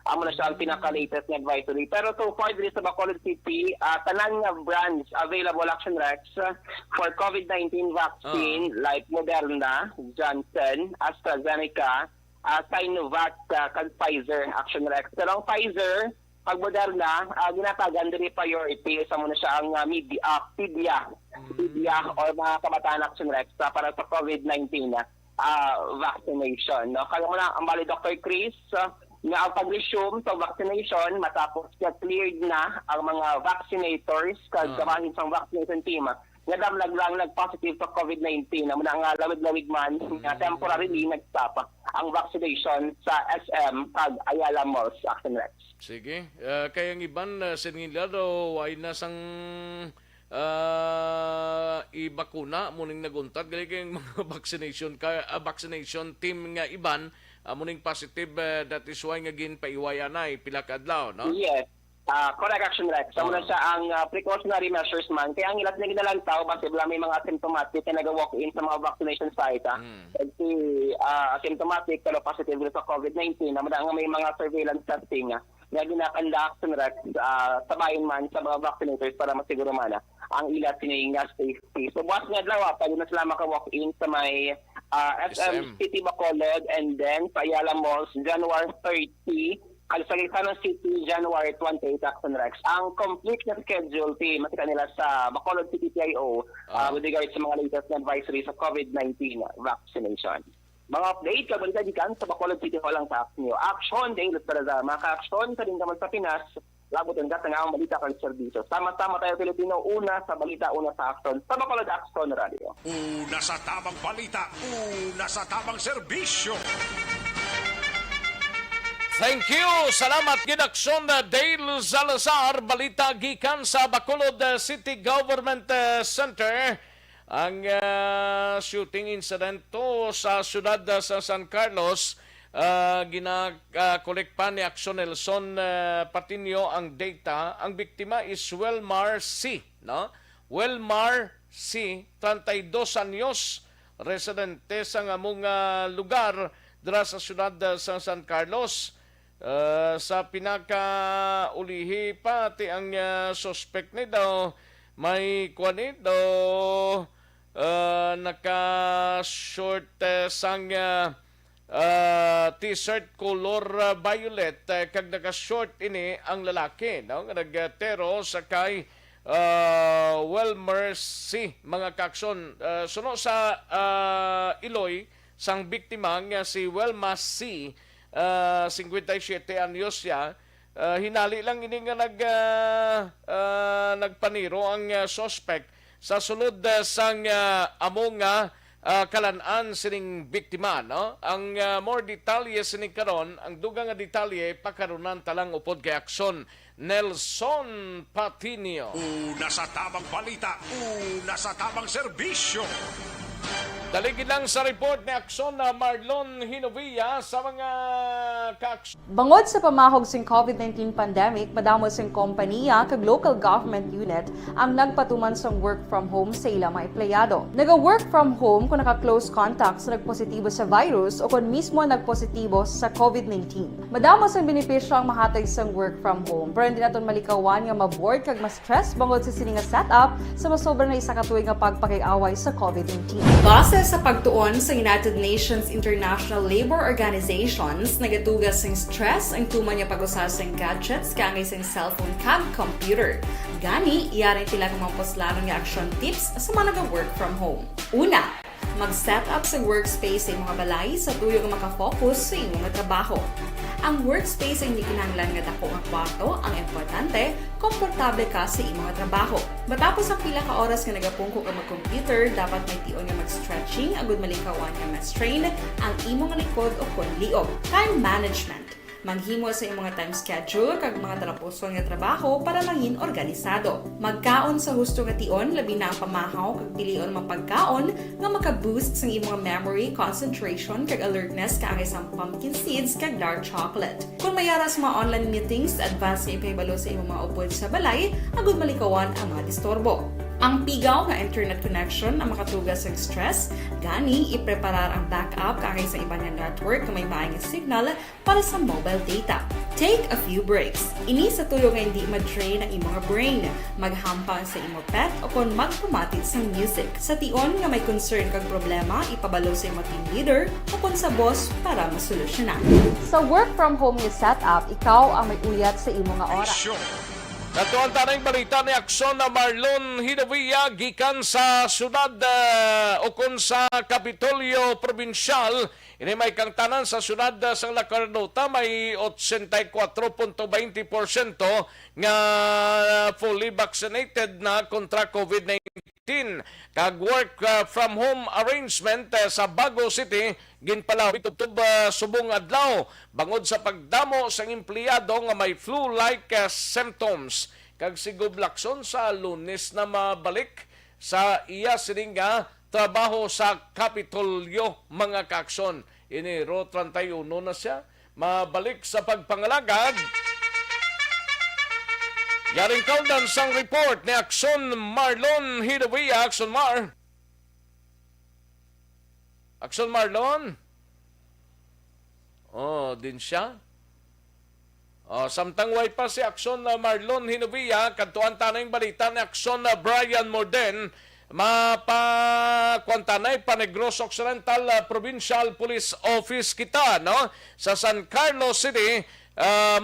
Amo na siya ang pinaka-latest na advisory. Pero so far, dito sa Bacolod City, tanan nga brands available Action Rex for COVID-19 vaccine like Moderna, Johnson, AstraZeneca, Sinovac, kag Pfizer Action Rex. Pero ang Pfizer, pag Moderna, ginatagan diri priority sa muna siya ang PIDIA or mga kabataan Action Rex para sa COVID-19 vaccination. No? Kaya muna, ang bali Dr. Chris, nga ang pag-resume sa vaccination matapos na cleared na ang mga vaccinators kagamahin sa vaccination team nga damlag lang nag-positive sa COVID-19 na muna nga lawig-lawig man nga temporarily nag-stop ang vaccination sa SM kag Ayala Malls Action Rex. Sige. Kaya ang iban sinilado ay nasang ibakuna muning naguntad gali kayong mga vaccination team nga iban muning positive that is why nga ginpaiwayan ay pila ka adlaw, no? Yes. Correct Action Rex. Sa muna siya ang precautionary measures man. Kaya ang ilat na ginalang tao kasi wala may mga asymptomatic na nag-walk-in sa mga vaccination site. Kasi asymptomatic pero positive sa COVID-19 na nga may mga surveillance testing nga ginakanda Action Rex sabayin man sa mga vaccinators para masiguro man ang ilat sininga safety. So buwas nga adlaw pwede na sila maka-walk-in sa may SM City Bacolod and then sa Ayala Malls January 30 Calisagitan City January 28 Action Rex. Ang complete na schedule team makita nila sa Bacolod City PIO with regards sa mga latest na advisory sa COVID-19 vaccination. Mga update kabalita dikan sa Bacolod City Hall ang tax niyo. Action day para mga ka-action sa dindaman sa Pinas. Labutin ka ang balita kang serbisyo. Sama-sama tayo Pilipino, una sa balita, una sa action. Sa Bacolod Action Radio. Una sa tamang balita, una sa tamang serbisyo. Thank you. Salamat Gidakson Dale Salazar. Balita gikan sa Bacolod City Government Center. Ang shooting incident to sa siyudad sa San Carlos. Gina-collect pa ni Action Nelson Patinio ang data. Ang biktima is Welmar C. No? Welmar C, 32 anyos, residente sa among lugar dira sa siyudad sa San Carlos. Sa pinaka-ulihi pati ang suspect ni daw may kuwanit daw naka-short sang t-shirt color violet kag naka-short ini ang lalaki no nagtero sa kay Welmer C mga kakson suno sa Iloy sang biktima nga si Welma C 57 anyos siya hinali lang ini nga nagpaniro ang suspect sa sulod sang among kalan-an sining biktima, no? Ang more detalye sining karon, ang dugang nga detalye pakarunan talang upod kay aksyon Nelson Patinio. Una sa tamang balita, una sa tamang serbisyo. Daligid lang sa report ni Aksyon na Marlon Hinovilla sa mga kaaksyon. Bangod sa pamahog sing COVID-19 pandemic, madamo sing kompanya kag local government unit ang nagpatuman sang work from home sa ilang mga empleyado. Naga-work from home kung naka-close contacts na nagpositibo sa virus o kung mismo nagpositibo sa COVID-19. Madamo sang benepisyo ang mahatag sang work from home, pero hindi naton malikawan nga ma-board kag ma-stress bangod sa sini nga setup sa masobra na isa ka tuig nga pagpakiaway sa COVID-19. Base sa pagtuon sa United Nations International Labour Organizations, nagatugas ng stress ang tuman niya pag-usas ng gadgets kangay sa cellphone kag computer. Gani, iyarin tila kung mapuslano nga action tips sa mga nag-work from home. Una, mag-set up sa workspace sa mga balay sa tuyo nga makafocus sa inyong trabaho. Ang workspace ay hindi kinahanglan nga dako nga kwarto, ang importante, komportable ka sa imong trabaho. Matapos ang pila ka oras nga nagapungko ka mag-computer, dapat may tion nga mag-stretching agud malikawan nga ma-strain ang imong likod o konliog. Time management. Manghimo sa imong time schedule kag mga talapuson nga trabaho para mangin organisado. Magkaon sa husto nga tion, labi na ang pamahaw kag pilion mapagkaon nga maka-boost sa imong memory, concentration kag alertness kaangay sa pumpkin seeds kag dark chocolate. Kung mayaras mga online meetings, advance nga ipahibalo sa imong mga upod sa balay, agud malikawan ang mga disturbo. Ang pigaw nga internet connection ang makatugas ng stress, gani ipreparar ang backup kaangay sa ibang network na may maayong signal para sa mobile data. Take a few breaks. Ini sa tuyo nga hindi ma-drain ang imong brain, maghampang sa imong pet o kung magpumatit sa music. Sa tion nga may concern kag problema, ipabalo sa imong team leader o kung sa boss para masolusyonan. Sa work from home nga setup, ikaw ang may uyat sa imong nga oras. Natuan tanang balita ni Aksyon na Marlon Hinovilla gikan sa syudad o kung sa Kapitolyo Provincial. Ini may kang tanan sa syudad sa Lacarnota may 84.20% nga fully vaccinated na kontra COVID-19. Kag work from home arrangement sa Bago City ginpalaw tubtob subong adlaw bangod sa pagdamo sa empleyado nga may flu-like symptoms kag sigublakson sa Lunes na mabalik sa iya sining trabaho sa Kapitolyo mga kaaksyon. Ini ro 31 na siya mabalik sa pagpangalagad. Yaring kaudan sang report ni Aksyon Marlon Hinovilla. Aksyon Mar. Aksyon Marlon. Oh, din siya. Samtang way pa si Aksyon Marlon Hinovilla, kadtuan tanay balita ni Aksyon Brian Morden, mapakwantanay pa Negros Occidental Provincial Police Office kita, no? Sa San Carlos City,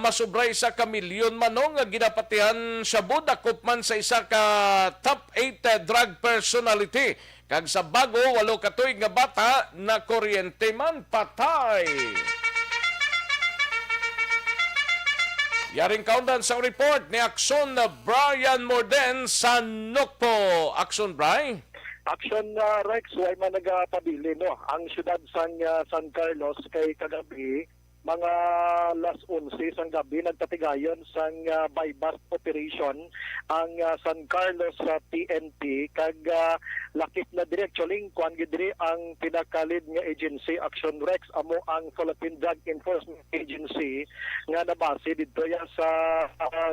masubray sa kamilyon manong ginapatihan sa budakop man sa isa ka top 8 drug personality. Kag sa Bago, 8 katuig nga bata na kuryente man patay. Yaring kaundan sa report ni Aksyon Brian Morden sa Nokpo. Aksyon, Brian? Action Rex, way man nagpabili no. Ang syudad San Carlos kay kagabi mga alas 11 sang gabi nagtatigayon sang bypass operation ang San Carlos sa PNP kag lakip na actually kuan gidri ang pinakalid nga agency Action Rex amo ang Philippine Drug Enforcement Agency nga nabase didto ya sa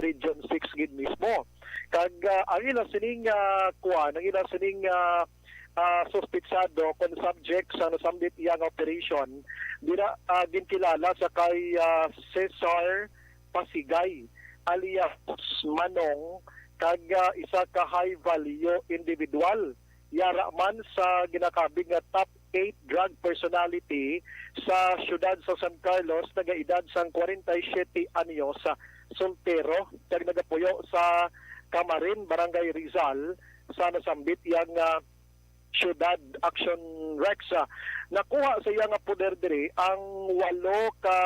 Region 6 gid mismo. Kag ang ila sining kuan ang ila sining suspitsado kung subject sa nasambit iyang operation ginkilala sa kay Cesar Pasigay alias Manong kag isa ka high value individual yara man sa ginakabig nga top 8 drug personality sa syudad sa San Carlos nagaedad sang 47 anyos soltero kag nagapuyo sa Camarin, Barangay Rizal sa nasambit iyang syudad Action Rex. Nakuha sa iya nga poder diri ang 8 ka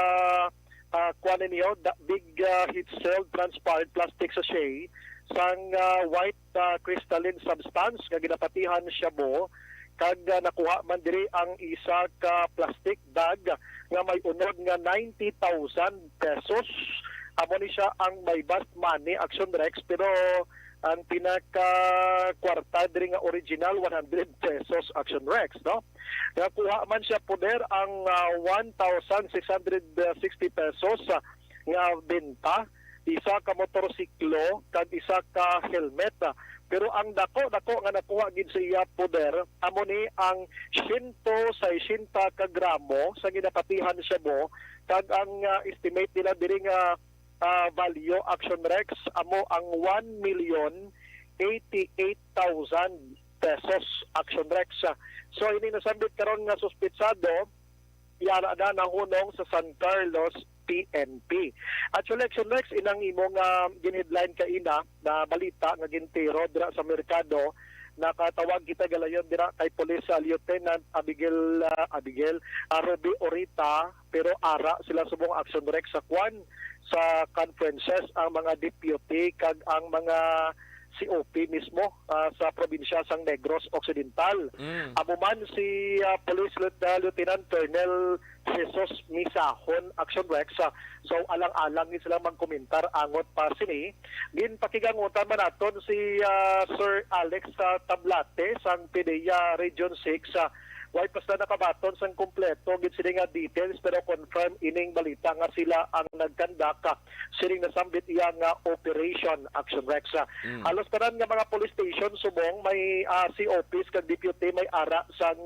kuan niyo big heat cell transparent plastic sachet sang white crystalline substance nga ginapatihan siya bo kag nakuha man diri ang isa ka plastic bag nga may unod nga 90,000 pesos. Amo ni siya ang may bust money Action Rex, pero ang pinaka kwarta diri nga original 100 pesos Action Rex, no? Nakuha man siya poder ang 1,660 pesos nga benta, isa ka motorsiklo kag isa ka helmet. Pero ang dako nga nakuha gid sa iya poder amo ni ang 160 ka gramo sa ginapatihan siya mo, kag ang estimate nila diri nga value Action Rex amo ang 1,088,000 pesos Action Rex. So ini nasambit karon nga suspitsado yara na nahunong sa San Carlos PNP. Actually, Action Rex, inang imong ginheadline kaina na balita nga gintiro dira sa merkado, nakatawag kita galayon dira kay Police Lieutenant Abigail Ruby Orita, pero ara sila subong Action Rex sa kwan sa conferences ang mga deputy kag ang mga COP mismo sa probinsya sang Negros Occidental. Amo man si Police Lieutenant Colonel Jesus Misahon Action Rex. So alang-alang ni sila magkomentar angot pa sini. Gin pakigangutan man naton si Sir Alex Tablate sang PDEA Region 6. Why pas na nakabaton sang kompleto gid sila nga details, pero confirm ining balita nga sila ang nagkandak sining nasambit iya nga Operation Action Rex. Halos karon nga mga police station subong may COPs kag deputy may ara sang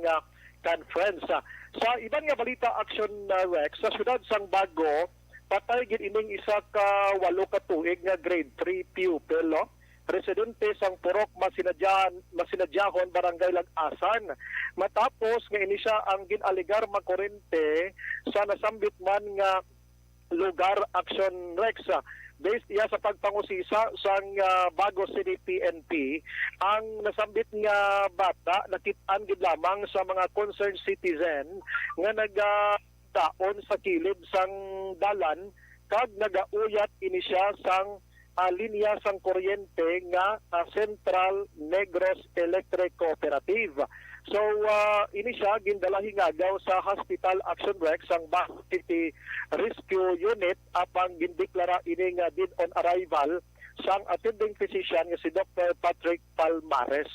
conference. Sa iban nga balita Action Rex, sa syudad sang Bago, patay gid ining isa ka 8 ka tuig nga grade 3 pupil, no? Residente sang Purok Masinadyahon, Barangay Lagasan. Matapos nga ini siya ang ginaligar makurente sa nasambit man nga lugar Action Rex. Based iya sa pagpangusisa sang Bago City PNP, ang nasambit nga bata nakit-an gid lamang sa mga concerned citizen nga nagdaon sa kilid sang dalan kag nagauyat ini siya sang linya sang kuryente nga Central Negros Electric Cooperative. So ini siya gindala hingagaw sa Hospital Action Rex ang Bago City Rescue Unit apang gindeklara ini nga dead on arrival sang attending physician nga si Dr. Patrick Palmares.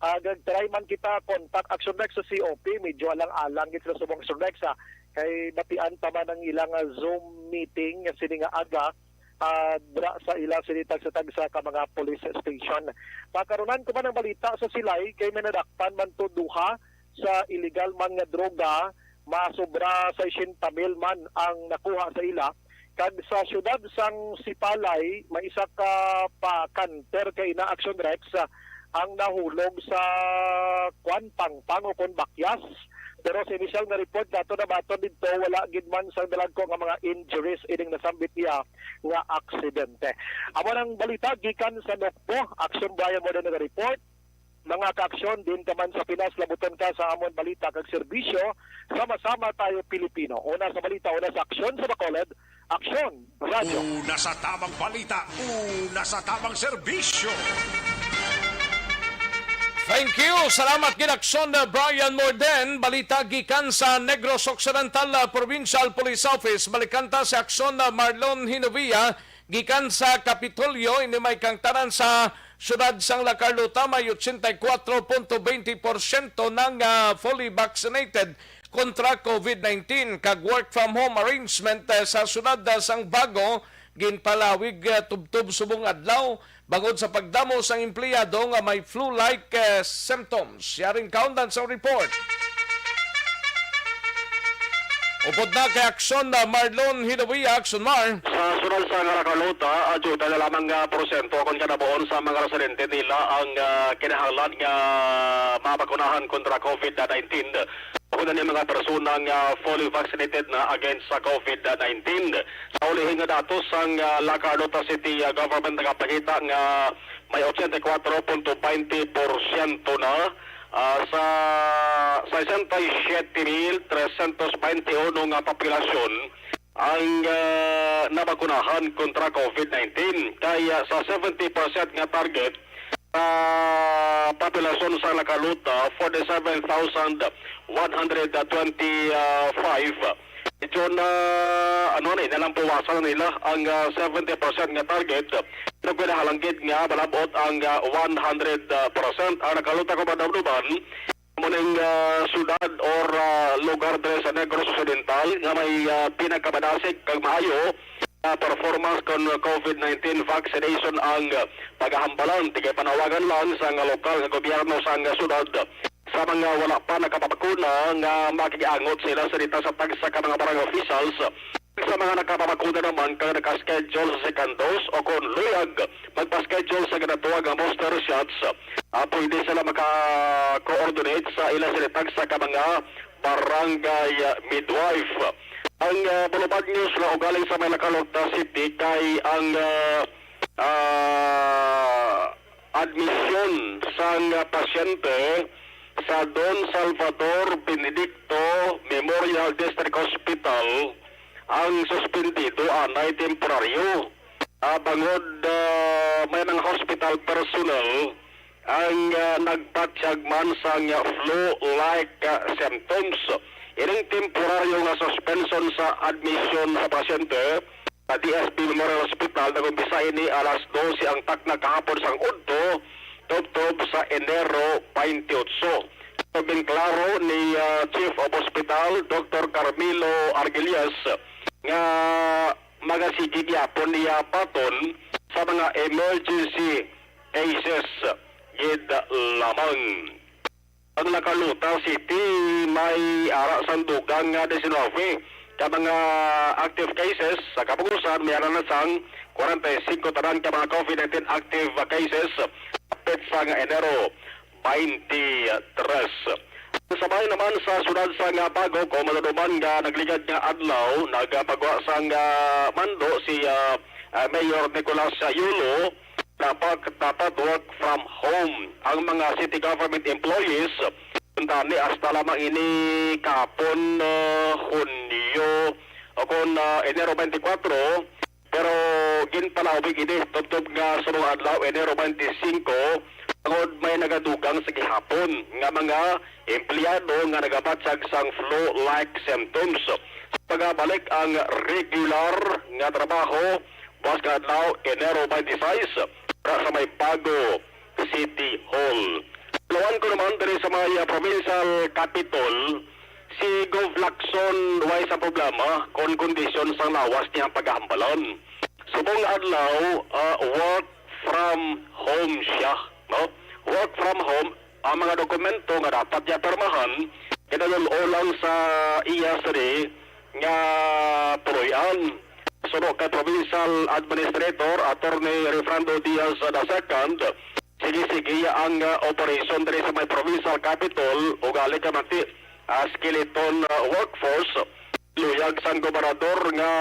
Gagtry man kita contact Action Rex sa COP, medyo alang-alang gid sila subong Action Rex kay batian pa man ang ilang Zoom meeting nga sini nga aga dra sa ilang sinitag sa tagsa ka mga police station. Pagkarunan ko man ng balita sa Silay kay manadakpan man to duha sa illegal man nga droga, masobra sa 60,000 man ang nakuha sa ila. Kag sa syudad sang Sipalay, may isa ka pa kanter kay na Action Rex ang nahulog sa kwan pangpang o kon bakyas. Pero sa initial nga report dato na bato dito wala gid man sang dalagko nga mga injuries ining nasambit niya nga aksidente. Amo nang balita gikan sa Nokpo, Action Brian mo na report. Mga kaaksyon din ka man sa Pinas, labuton ka sa amon balita kag serbisyo, sama-sama tayo Pilipino. Una sa balita, una sa aksyon sa Bacolod, Aksyon Radio. Una sa tamang balita, una sa tamang serbisyo. Thank you. Salamat ginaksyon na Brian Morden. Balita gikan sa Negros Occidental Provincial Police Office. Balikanta sa aksyon na Marlon Hinovia gikan sa Kapitolyo. Ini may kangtaran sa syudad sang La Carlota. May 84.20% ng fully vaccinated kontra COVID-19. Kag work from home arrangement sa syudad sang Bago ginpalawig tubtub subong adlaw bangod sa pagdamo sang empleyado nga may flu-like symptoms. Yaring kaundan sa report. Upod na kay Aksyon na Marlon Hinovia, Aksyon Mar. Sa sunod sa Carlota, ajuda na lamang porsyento kung kanabuon sa mga residente nila ang kinahanglan nga mabakunahan kontra COVID-19. Kuna ni mga personang fully vaccinated na against sa COVID-19. Sa ulihing nga datos ang La Carlota City government nakapakita nga may 84.20% na sa 67,321 nga populasyon ang nabakunahan kontra COVID-19. Kaya sa 70% nga target populasyon sa Nakaluta, 47,125. Ito na nalampuwasan nila ang 70% nga target. Nagpinahalanggit nga malabot ang 100%. Ang Nakaluta ko madamduman, muning syudad or lugar dres sa Negros Occidental nga may pinakamadasig kag maayo performance kon COVID-19 vaccination ang paghahambalan. Tigay panawagan lang sa lokal nga gobyerno sa syudad sa mga wala pa nakapapakuna nga makikiangot sila sa dita sa tagsa ka mga barangay officials. Sa mga nakapapakuna naman kang nakaschedule sa second dose o kung luyag magpa-schedule sa ganatuwag ang booster shots, pwede sila maka-coordinate sa ilang sinitag sa mga barangay midwife. Ang bulubad news na ugaling sa may Nakaluta City kay ang admission sa pasyente sa Don Salvador Benedicto Memorial District Hospital ang suspendido anay temporaryo. Bangod may mga hospital personnel ang nagpatyagman sa flu-like symptoms. Ining temporaryo nga suspension sa admission sa pasyente sa DSP Memorial Hospital na kumpisa ini alas 12 ang takna kahapon sang udto tubtob sa Enero 28. Sabing klaro ni Chief of Hospital Dr. Carmelo Argelias nga magasigi gyapon niya paton sa mga emergency cases gid lamang. Ang Nakaluta City may ara sandugang nga 19 ka mga active cases sa kapugusan mayroon na sang 45 tanan ka mga COVID-19 active cases apit sa Enero 23. Sabay naman sa sunod sa Bago ko maluduman nga nagligad nga adlaw nagpagawa sa mando si Mayor Nicolas Yulo dapat work from home ang mga city government employees tani hasta lamang ini kapon Hunyo o kon Enero 24 pero ginpalawig ini tubtob nga sunod adlaw Enero 25 tungod may nagadugang sa gihapon nga mga empleyado nga nagapatsag sang flu-like symptoms. Pagabalik ang regular nga trabaho bukas ka adlaw Enero 26 para sa may Bago City Hall. Lawan ko naman diri sa may provincial capital si Gov Lacson way sa problema kon kondisyon sang lawas niyang paghahambalan. Subong adlaw work from home siya, no? Work from home ang mga dokumento nga dapat niya permahan kinalululang sa iya sari nga tuloyan. Sunod kay Provincial Administrator Attorney Refrando Diaz II, sige ang operation diri sa may provincial capital ugali ka mati skeleton workforce luyag sang gobernador nga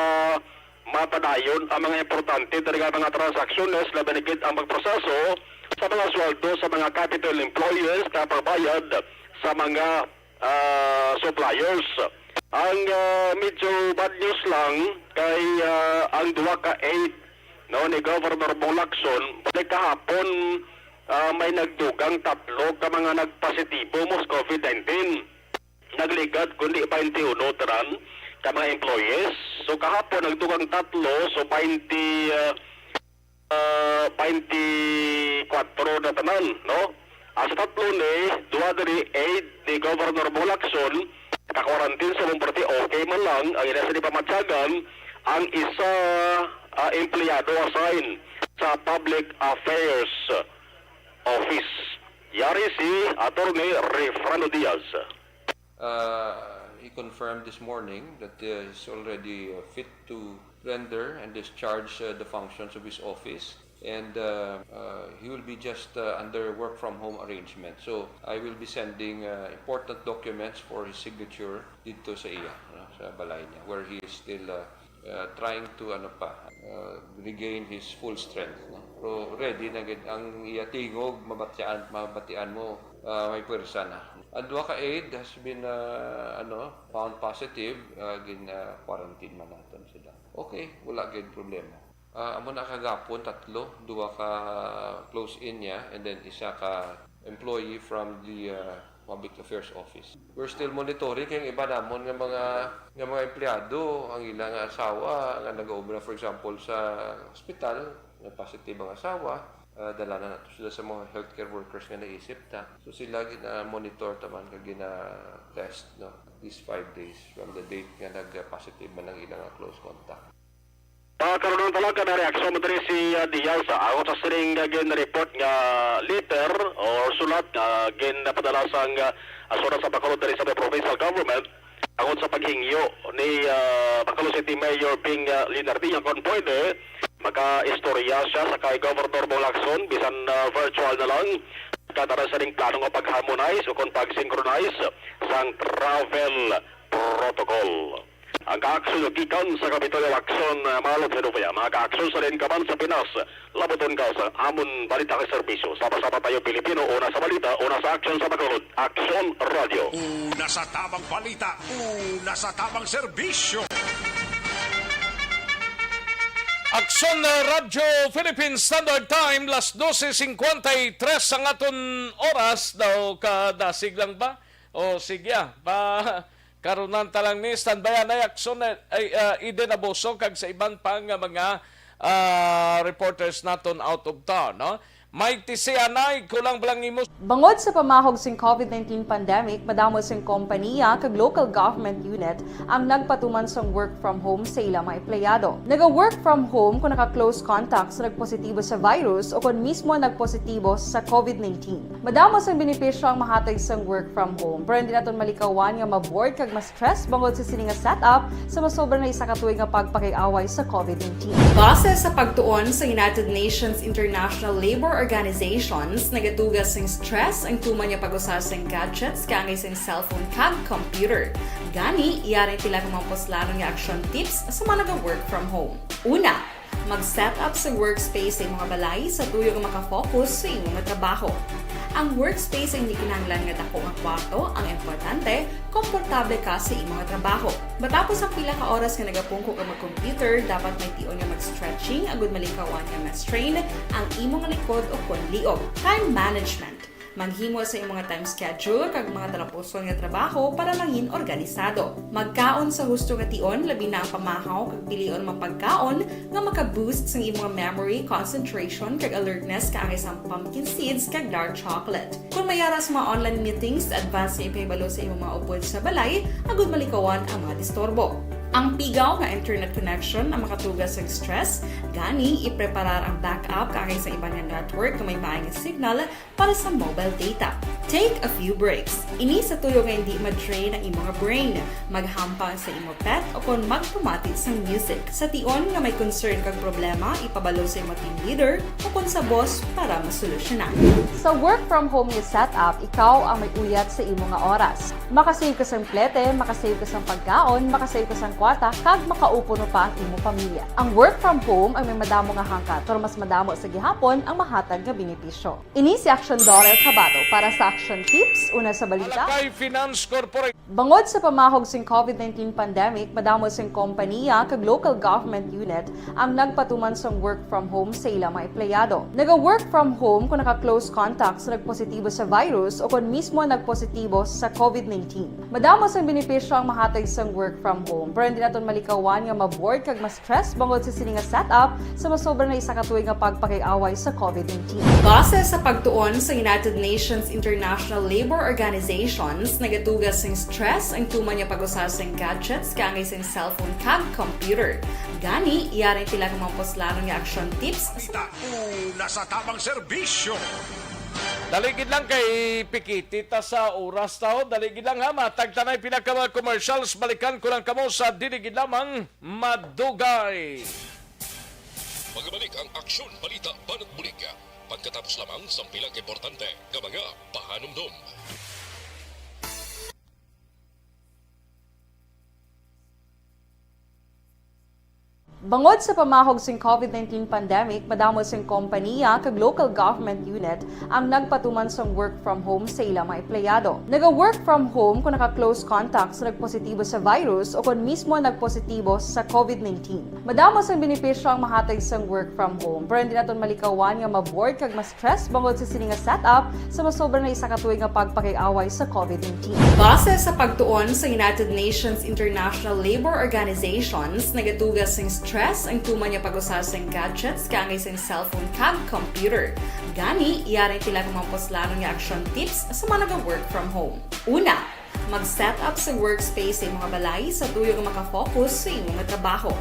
matadayon ang mga importante diri nga mga transactions labi na gid ang pagproseso sa mga sweldo sa mga capital employees na pagbayad sa mga suppliers. Ang medyo bad news lang kay ang duwa ka aid ni Governor Lacson balik kahapon may nagdugang 3 ka mga nagpositibo mo sa COVID-19. Nagligad kundi 21 taran ka mga employees. So kahapon nagdugang 3 so 24 na tanan, no? Sa 3 ni duwa diri aid ni Governor Lacson ka-quarantine sa Mumporti, okay man lang ang ina sa pamatsagan ang isa empleyado assign sa Public Affairs Office. Yari si Attorney Refrando Diaz. He confirmed this morning that he's already fit to render and discharge the functions of his office. And he will be just under work from home arrangement. So I will be sending important documents for his signature dito sa iya, sa balay niya, where he is still trying to regain his full strength. Pero ready na gid ang iya tingog mabatian mo may pwersa na. Ang duha ka aid has been found positive, quarantine man naton sila. Okay, wala gid problema. amo na kagapon, 3, 2 ka close-in niya, and then isa ka employee from the Public Affairs Office. We're still monitoring kay iba namon nga mga empleyado ang ilang asawa nga nag-obra, for example sa hospital nga positive ang asawa, dala na nato sila sa mga healthcare workers nga naisip ta. So sila gina-monitor taman kag gina-test no these 5 days from the date nga nag-positive man ang ilang close contact. Karon talaga na reaksyon mo diri si Diaz ako sa siring gin-report nga letter or sulat nga gin-padala sang asura sa Bacolod diri sa provincial government angon sa paghingyo ni Bacolod City Mayor Bing Linardi kon pwede maka-istorya siya sa kay Governor Bong Lacson bisan virtual na lang katara sa ring plano nga pag-harmonize o kon pag-synchronize sang travel protocol. Ang ka-aksyon gikan sa Kapitolyo Lacson, Malog sa Nubaya, mga ka-aksyon sa rin kaman sa Pinas, labuton ka sa amon balita kay serbisyo. Sama-sama tayo Pilipino, una sa balita, una sa aksyon sa Bacolod. Aksyon Radio. Una sa tamang balita, una sa tamang serbisyo. Aksyon Radio Philippine Standard Time, las 12:53 ang aton oras daw kadasig lang ba? O sige karunan talang ni standbayan ay aksyon ay ide naboso kag sa iban pang mga reporters naton out of town, no? May tisianay kulang balang imo. Bangod sa pamahog sing COVID-19 pandemic, madamo sing kompanya kag local government unit ang nagpatuman sang work from home sa ilang mga empleyado. Naga-work from home kung naka-close contacts na nagpositibo sa virus o kung mismo nagpositibo sa COVID-19. Madamo sang benepisyo ang mahatag sang work from home, pero hindi naton malikawan nga maboard kag ma-stress bangod sa sining nga setup sa masobra na isa ka tuig nga pagpakiaway sa COVID-19. Base sa pagtuon sa United Nations International Labour Organizations, nagatugas ng stress ang tuman niya pag-usar sa gadgets kangay sa cellphone kag computer. Gani, iyaring pila kang mga poslano nga action tips sa mga nag-work from home. Una, mag-set up sa workspace sa mga balay sa tuyo nga makafocus sa imong trabaho. Ang workspace ay hindi kinahanglan nga dako nga kwarto, ang importante, komportable ka sa imong trabaho. Matapos ang pila ka oras nga nagapungko ka mag-computer, dapat may tion nga mag-stretching agud malikawan nga ma-strain ang imong likod o konliog. Time management. Maghimo sa imong time schedule kag mga talapuson nga trabaho para maging organisado. Magkaon sa husto nga tion, labi na ang pamahaw kag pilion mapagkaon nga maka-boost sa imong memory, concentration kag alertness kaangay sa pumpkin seeds kag dark chocolate. Kung mayara sa mga online meetings, advance nga ipahibalo sa imong mga upod sa balay, agud malikawan ang mga disturbo. Ang pigaw nga internet connection ang makatugas sa stress, gani ipreparar ang backup kagay sa ibang network na may maayong signal para sa mobile data. Take a few breaks. Ini sa tuyo nga hindi ma-drain ang imong brain, maghampang sa imong pet o kung magtumatid sa music. Sa tion nga may concern kag problema, ipabalo sa imong team leader o kung sa boss para masolusyonan. Sa work from home nga setup, ikaw ang may uyat sa imong nga oras. Makasave ka sa plete, makasave ka sa pagkaon, makasave ka sa kwata, kag makaupo no pa ang imong pamilya. Ang work from home ay may madamo nga hangkat, pero mas madamo sa gihapon ang mahatag nga benepisyo. Ini si Action Dorel Cabato para sa Action Tips, una sa balita. Alakay Finance Corporation. Bangod sa pamahog sing COVID-19 pandemic, madamo sing kompanya kag local government unit ang nagpatuman sang work from home sa ilang mga empleyado. Naga-work from home kung naka-close contacts na nagpositibo sa virus o kung mismo nagpositibo sa COVID-19. Madamo sang benepisyo ang mahatag sang work from home, pero hindi naton malikawan nga maboard kag ma-stress bangod sa sining nga setup sa masobra na isa ka tuig nga pagpakiaway sa COVID-19. Base sa pagtuon sa United Nations International Labour Organizations, nagatugas ng stress ang tuman niya pag-usar sa gadgets kaangay sa cellphone kag computer. Gani, iyaring pila kang mga poslano nga action tips. Una sa tamang serbisyo. Daligid lang kay Pikitita sa oras tao. Daligid lang ha. Matagtanay pinaka mga commercials. Balikan ko lang kamo sa diligid lamang Madugay. Magbalik ang Aksyon Balita Banat Bulika. Pagkatapos lamang sa pilang importante ng mga pahanumdum. Bangod sa pamahog sing COVID-19 pandemic, madamo sing kompanya kag local government unit ang nagpatuman sang work from home sa ilang mga empleyado. Naga-work from home kung naka-close contacts na nagpositibo sa virus o kung mismo nagpositibo sa COVID-19. Madamo sang benepisyo ang mahatag sang work from home, pero hindi naton malikawan nga ma-bored kag ma-stress bangod sa sini nga setup sa masobra na isa ka tuig nga pagpakiaway sa COVID-19. Base sa pagtuon sa United Nations International Labour Organizations, nagatugas sing stress ang tuman niya pag-usar sa gadgets kangay sa cellphone kag computer. Gani, iyaring tila kumampos-lano nga action tips sa mga nag-work from home. Una, mag-set up sa workspace sa mga balay sa tuyo nga makafocus sa imong trabaho.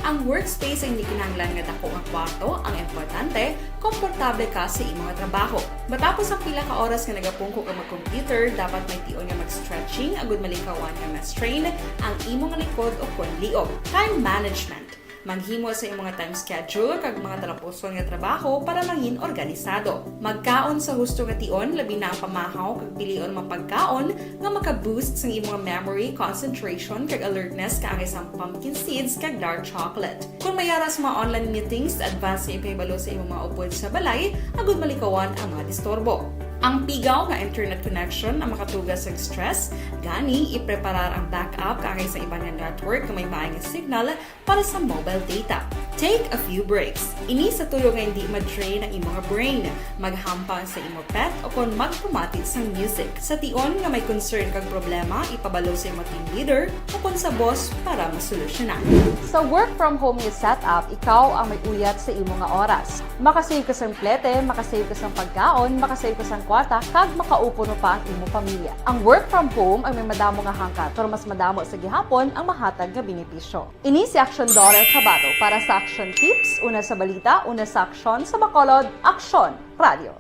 Ang workspace ay hindi kinahanglan nga dako nga kwarto, ang importante, komportable ka sa imong trabaho. Matapos ang pila ka oras nga nagapungko ka mag-computer, dapat may tion nga mag-stretching agud malikawan nga ma-strain ang imong likod o kon liog. Time management. Maghimo sa imong time schedule kag mga talapuson nga trabaho para mangin organisado. Magkaon sa husto nga tion, labi na ang pamahaw kag pilion mapagkaon nga maka-boost sa imong memory, concentration kag alertness kaangay sa pumpkin seeds kag dark chocolate. Kung mayaras mga online meetings, advance sa ipahibalo sa imong mga upod sa balay, agud malikawan ang mga disturbo. Ang pigaw nga internet connection ang makatugas sa stress, gani ipreparar ang backup kaangay sa ibang network na may maayong signal para sa mobile data. Take a few breaks. Ini sa tuyo nga hindi ma-drain ang imong brain, maghampang sa imong pet o kung magpumatid sa music. Sa tion nga may concern kag problema, ipabalo sa imong team leader o kung sa boss para masolusyonan. Sa work from home nga setup, ikaw ang may uyat sa imong nga oras. Makasave ka sa plete, makasave ka sa pagkaon, makasave ka sa kwarta, kag makaupo no pa ang imong pamilya. Ang work from home ay may madamo nga hangkat, pero mas madamo sa gihapon ang mahatag nga benepisyo. Ini si Action Daughter Cabato para sa Action Tips, una sa balita, una sa aksyon, sa Bacolod, Aksyon Radio.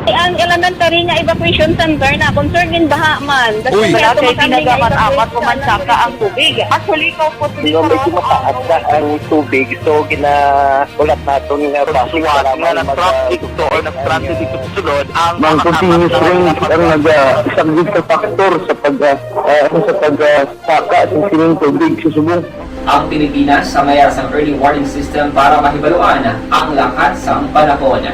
Ang elementary nga evacuation center na concerned baha man. Uy, kaya ginagamat-amat kumansaka ang tubig. Actually, ikaw po medyo mataas na ang tubig. So, ulat natin nga pasuwat nga nag-trap dito or nag-transit dito sa sunod ang mga continuous rain ang nag-isang sa factor sa pagsaka sa sining tubig sa subong. Ang Pilipinas sa mayas ang early warning system para mahibaluan ang lakas ng panahon.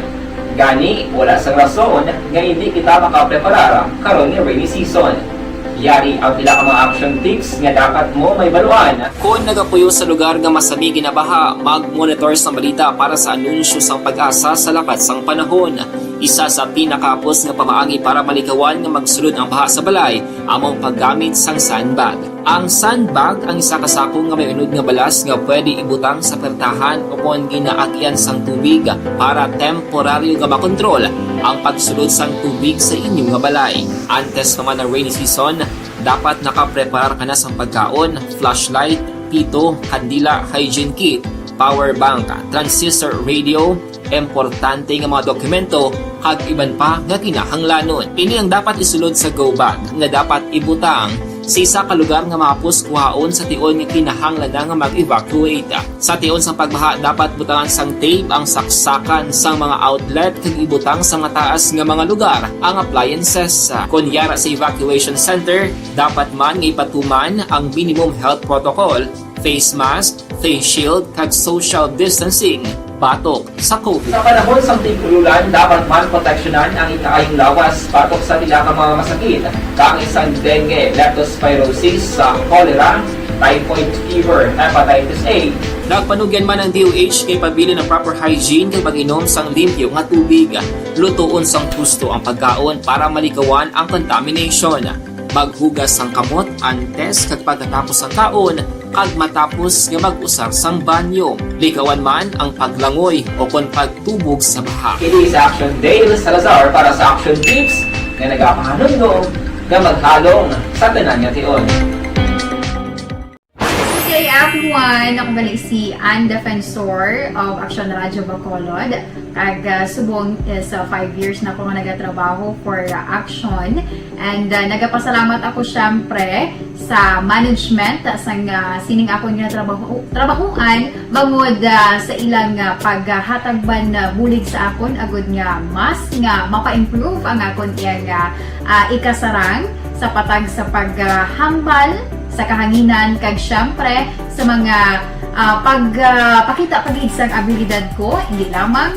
Gani, wala sang rason nga hindi kita makapreparar karon ni rainy season. Yari ang pila ka mga action tips nga dapat mo may baluan. Kung nagapuyo sa lugar nga masabi ginabaha, mag-monitor sa balita para sa anunsyo sang pag-asa sa lakat sang panahon. Isa sa pinakapos nga pamaagi para malikawan nga magsulod ang baha sa balay, among paggamit sang sandbag. Ang sandbag ang isa kasakong nga may unod nga balas nga pwede ibutang sa pertahan o kung ginaagyan sang tubig para temporaryo nga makontrol ang pagsulod sang tubig sa inyong nga balay. Antes naman ng rainy season, dapat nakapreparar ka na sang pagkaon, flashlight, pito, kandila, hygiene kit, power bank, transistor radio, importante nga mga dokumento, kag iban pa nga kinahanglanon. Ini ang dapat isulod sa go bag nga dapat ibutang sa isa ka lugar nga mapus kuhaon sa tion nga kinahanglan nga mag-evacuate. Sa tion sang pagbaha dapat butangan sang tape ang saksakan sang mga outlet kag ibutang sa mga taas nga mga lugar ang appliances. Kunyara sa evacuation center, dapat man nga ipatuman ang minimum health protocol, face mask, face shield kag social distancing batok sa COVID. Sa panahon sa tigululan, dapat man proteksyonan ang ikaayong lawas batok sa tila ka mga masakit, kang isang dengue, leptospirosis, cholera, typhoid fever, hepatitis A. Nagpanugyan man ang DOH kay pabili ng proper hygiene kay pag-inom sang limpyo nga tubig. Lutuon sang gusto ang pagkaon para malikawan ang contamination. Maghugas sang kamot antes kag pagkatapos ang kaon, kag matapos nga mag-usar sang banyo. Likawan man ang paglangoy o kon pagtubog sa baha. It is Action Dale Salazar para sa Action Tips nga nagapahanungnog nga maghalong sa tanan nga tion. Hey everyone! Ako balik si Ann Defensor of Action Radio Bacolod. Kag subong is 5 years na ako nga nagatrabaho for Action. And nagapasalamat ako syempre sa management sang sining ako nga trabahuan bangod sa ilang paghatagban bulig sa akon agud nga mas nga mapa-improve ang akon iyang ikasarang sa patag sa paghambal sa kahanginan kag syempre sa sa mga pakita pagid sang abilidad ko, hindi lamang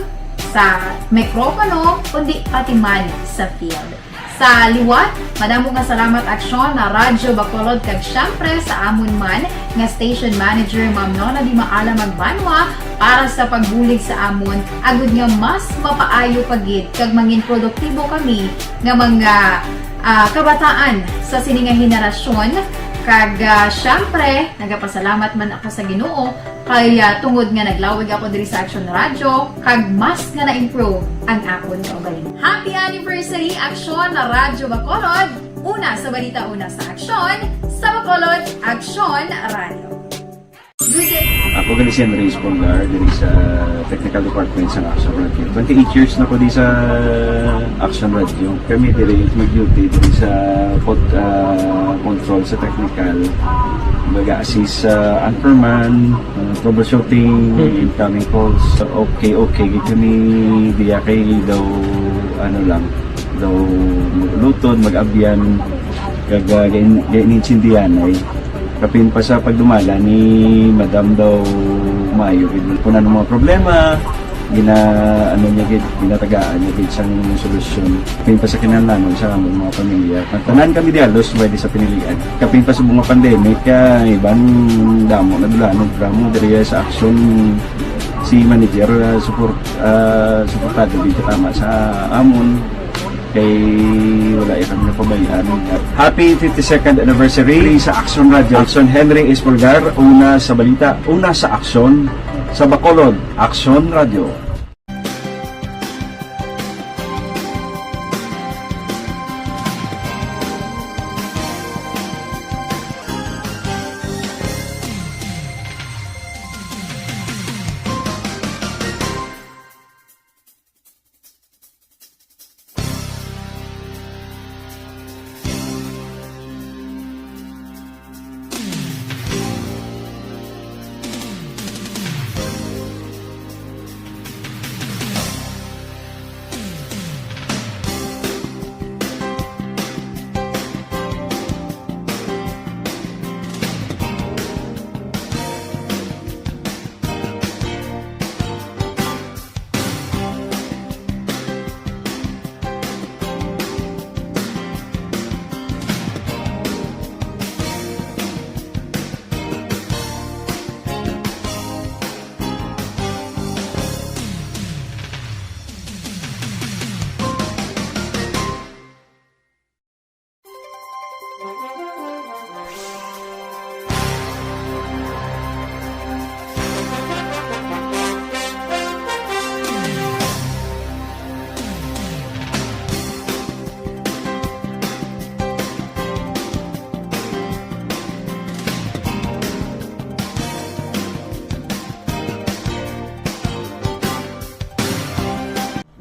sa mikropono, kundi pati man sa field. Sa liwat, madamo nga salamat aksyon na Radyo Bacolod kag syempre sa amon man nga station manager Ma'am Nona Di Maala Magbanwa para sa pagbulig sa amon agud nga mas mapaayo pagid kag mangin produktibo kami nga mga kabataan sa sininga henerasyon. Kag syempre, nagapasalamat man ako sa Ginoo kay tungod nga naglawig ako diri sa Action Radio kag mas nga na-improve ang akon kaugalingon. Happy anniversary Action na Radyo Bacolod! Una sa balita, una sa Action, sa Bacolod Action Radio. Ako gali si Andres Polgar diri sa Technical Department sa Action Radio. 28 years na ko di sa Action Radio. Kami diri mag-duty diri sa control sa technical. Mag-assist sa anchorman, troubleshooting, incoming calls. Okay. Gito ni diya kay daw daw lutod, mag-abyan, kag ganinsindihan ay kapin pa sa pagdumala ni Madam daw Mayo kung ano mga problema ginatagaan niya gid sang solusyon kapin pa sa kinahanglan sa among mga pamilya. Tanan kami dialos pwede sa pinilian kapin pa sa mga pandemic ibang damo nadulanog dramo diri sa action si manager suportado dito tama sa amon kay wala kami napabayaan. Happy 52nd anniversary sa Action Radio. Action Henry Espolgar, una sa balita, una sa Action, sa Bacolod, Action Radio.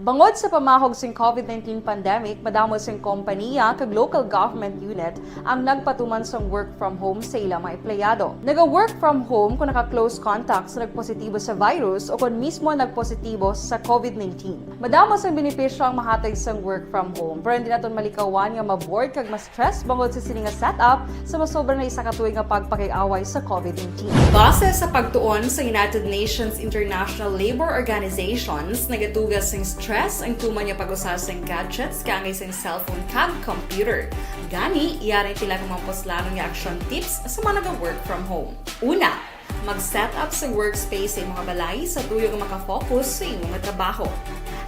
Bangod sa pamahog sing COVID-19 pandemic, madamo sing kompanya kag local government unit ang nagpatuman sang work from home sa ilang mga empleyado. Naga-work from home kung naka-close contacts na nagpositibo sa virus o kung mismo nagpositibo sa COVID-19. Madamo sang benepisyo ang mahatag sang work from home, pero hindi naton malikawan nga maboard kag ma-stress bangod sa sini nga setup sa masobra na isa ka tuig nga pagpakiaway sa COVID-19. Base sa pagtuon sa United Nations International Labour Organizations, nagatugas sing stress ang tuman niya pag-usas ng gadgets kangay sa cellphone kag computer. Gani, iyaring tila ng mga poslanong nga action tips sa mga nag-work from home. Una, mag-set up sa workspace sa mga balay sa tuyo nga makafocus sa iyong mga trabaho.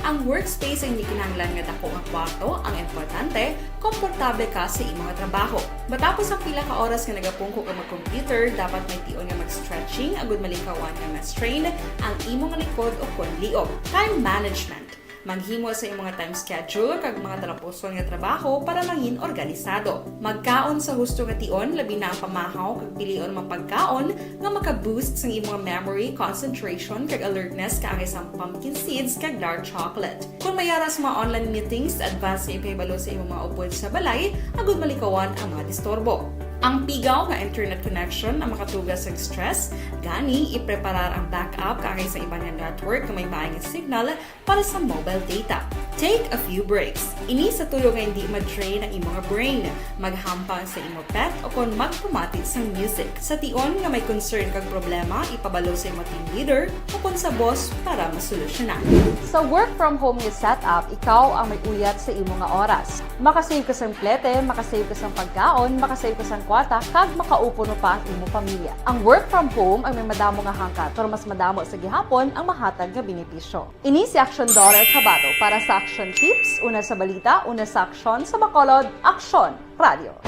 Ang workspace ay hindi kinahanglan nga dako nga kwarto, ang importante, komportable ka sa iyong mga trabaho. Matapos ang pila ka oras nga nagapungko ka mag-computer, dapat may tion nga mag-stretching, agud malikawan nga ma-strain ang imong likod o konliog. Time management. Maghimo sa imong mga time schedule kag mga talapuson nga trabaho para mangin organisado. Magkaon sa husto nga tion, labi na ang pamahaw kag pilion mapagkaon nga maka-boost sa imong memory, concentration kag alertness kaangay sa pumpkin seeds kag dark chocolate. Kung mayaras mga online meetings, advance sa ipahibalo sa imong mga upod sa balay, agud malikawan ang mga disturbo. Ang pigaw nga internet connection ang makatugas sa stress, gani ipreparar ang backup kaagay sa ibang network na may maayong signal para sa mobile data. Take a few breaks. Ini sa tuyo nga hindi ma-drain ang imong brain, maghampang sa imong pet o kung magpumatid sa music. Sa tion nga may concern kag problema, ipabalo sa imong team leader o kung sa boss para masolusyonan. Sa work from home nga setup, ikaw ang may uyat sa imong nga oras. Makasave ka sa plete, makasave ka sa pagkaon, makasave ka sa kwata, kag makaupo no pa ang imong pamilya. Ang work from home ang may madamo nga hangkat, pero mas madamo sa gihapon ang mahatag nga benepisyo. Ini si Action Dollar Kabato para sa Action Tips, una sa balita, una sa aksyon sa Bacolod, Aksyon Radio.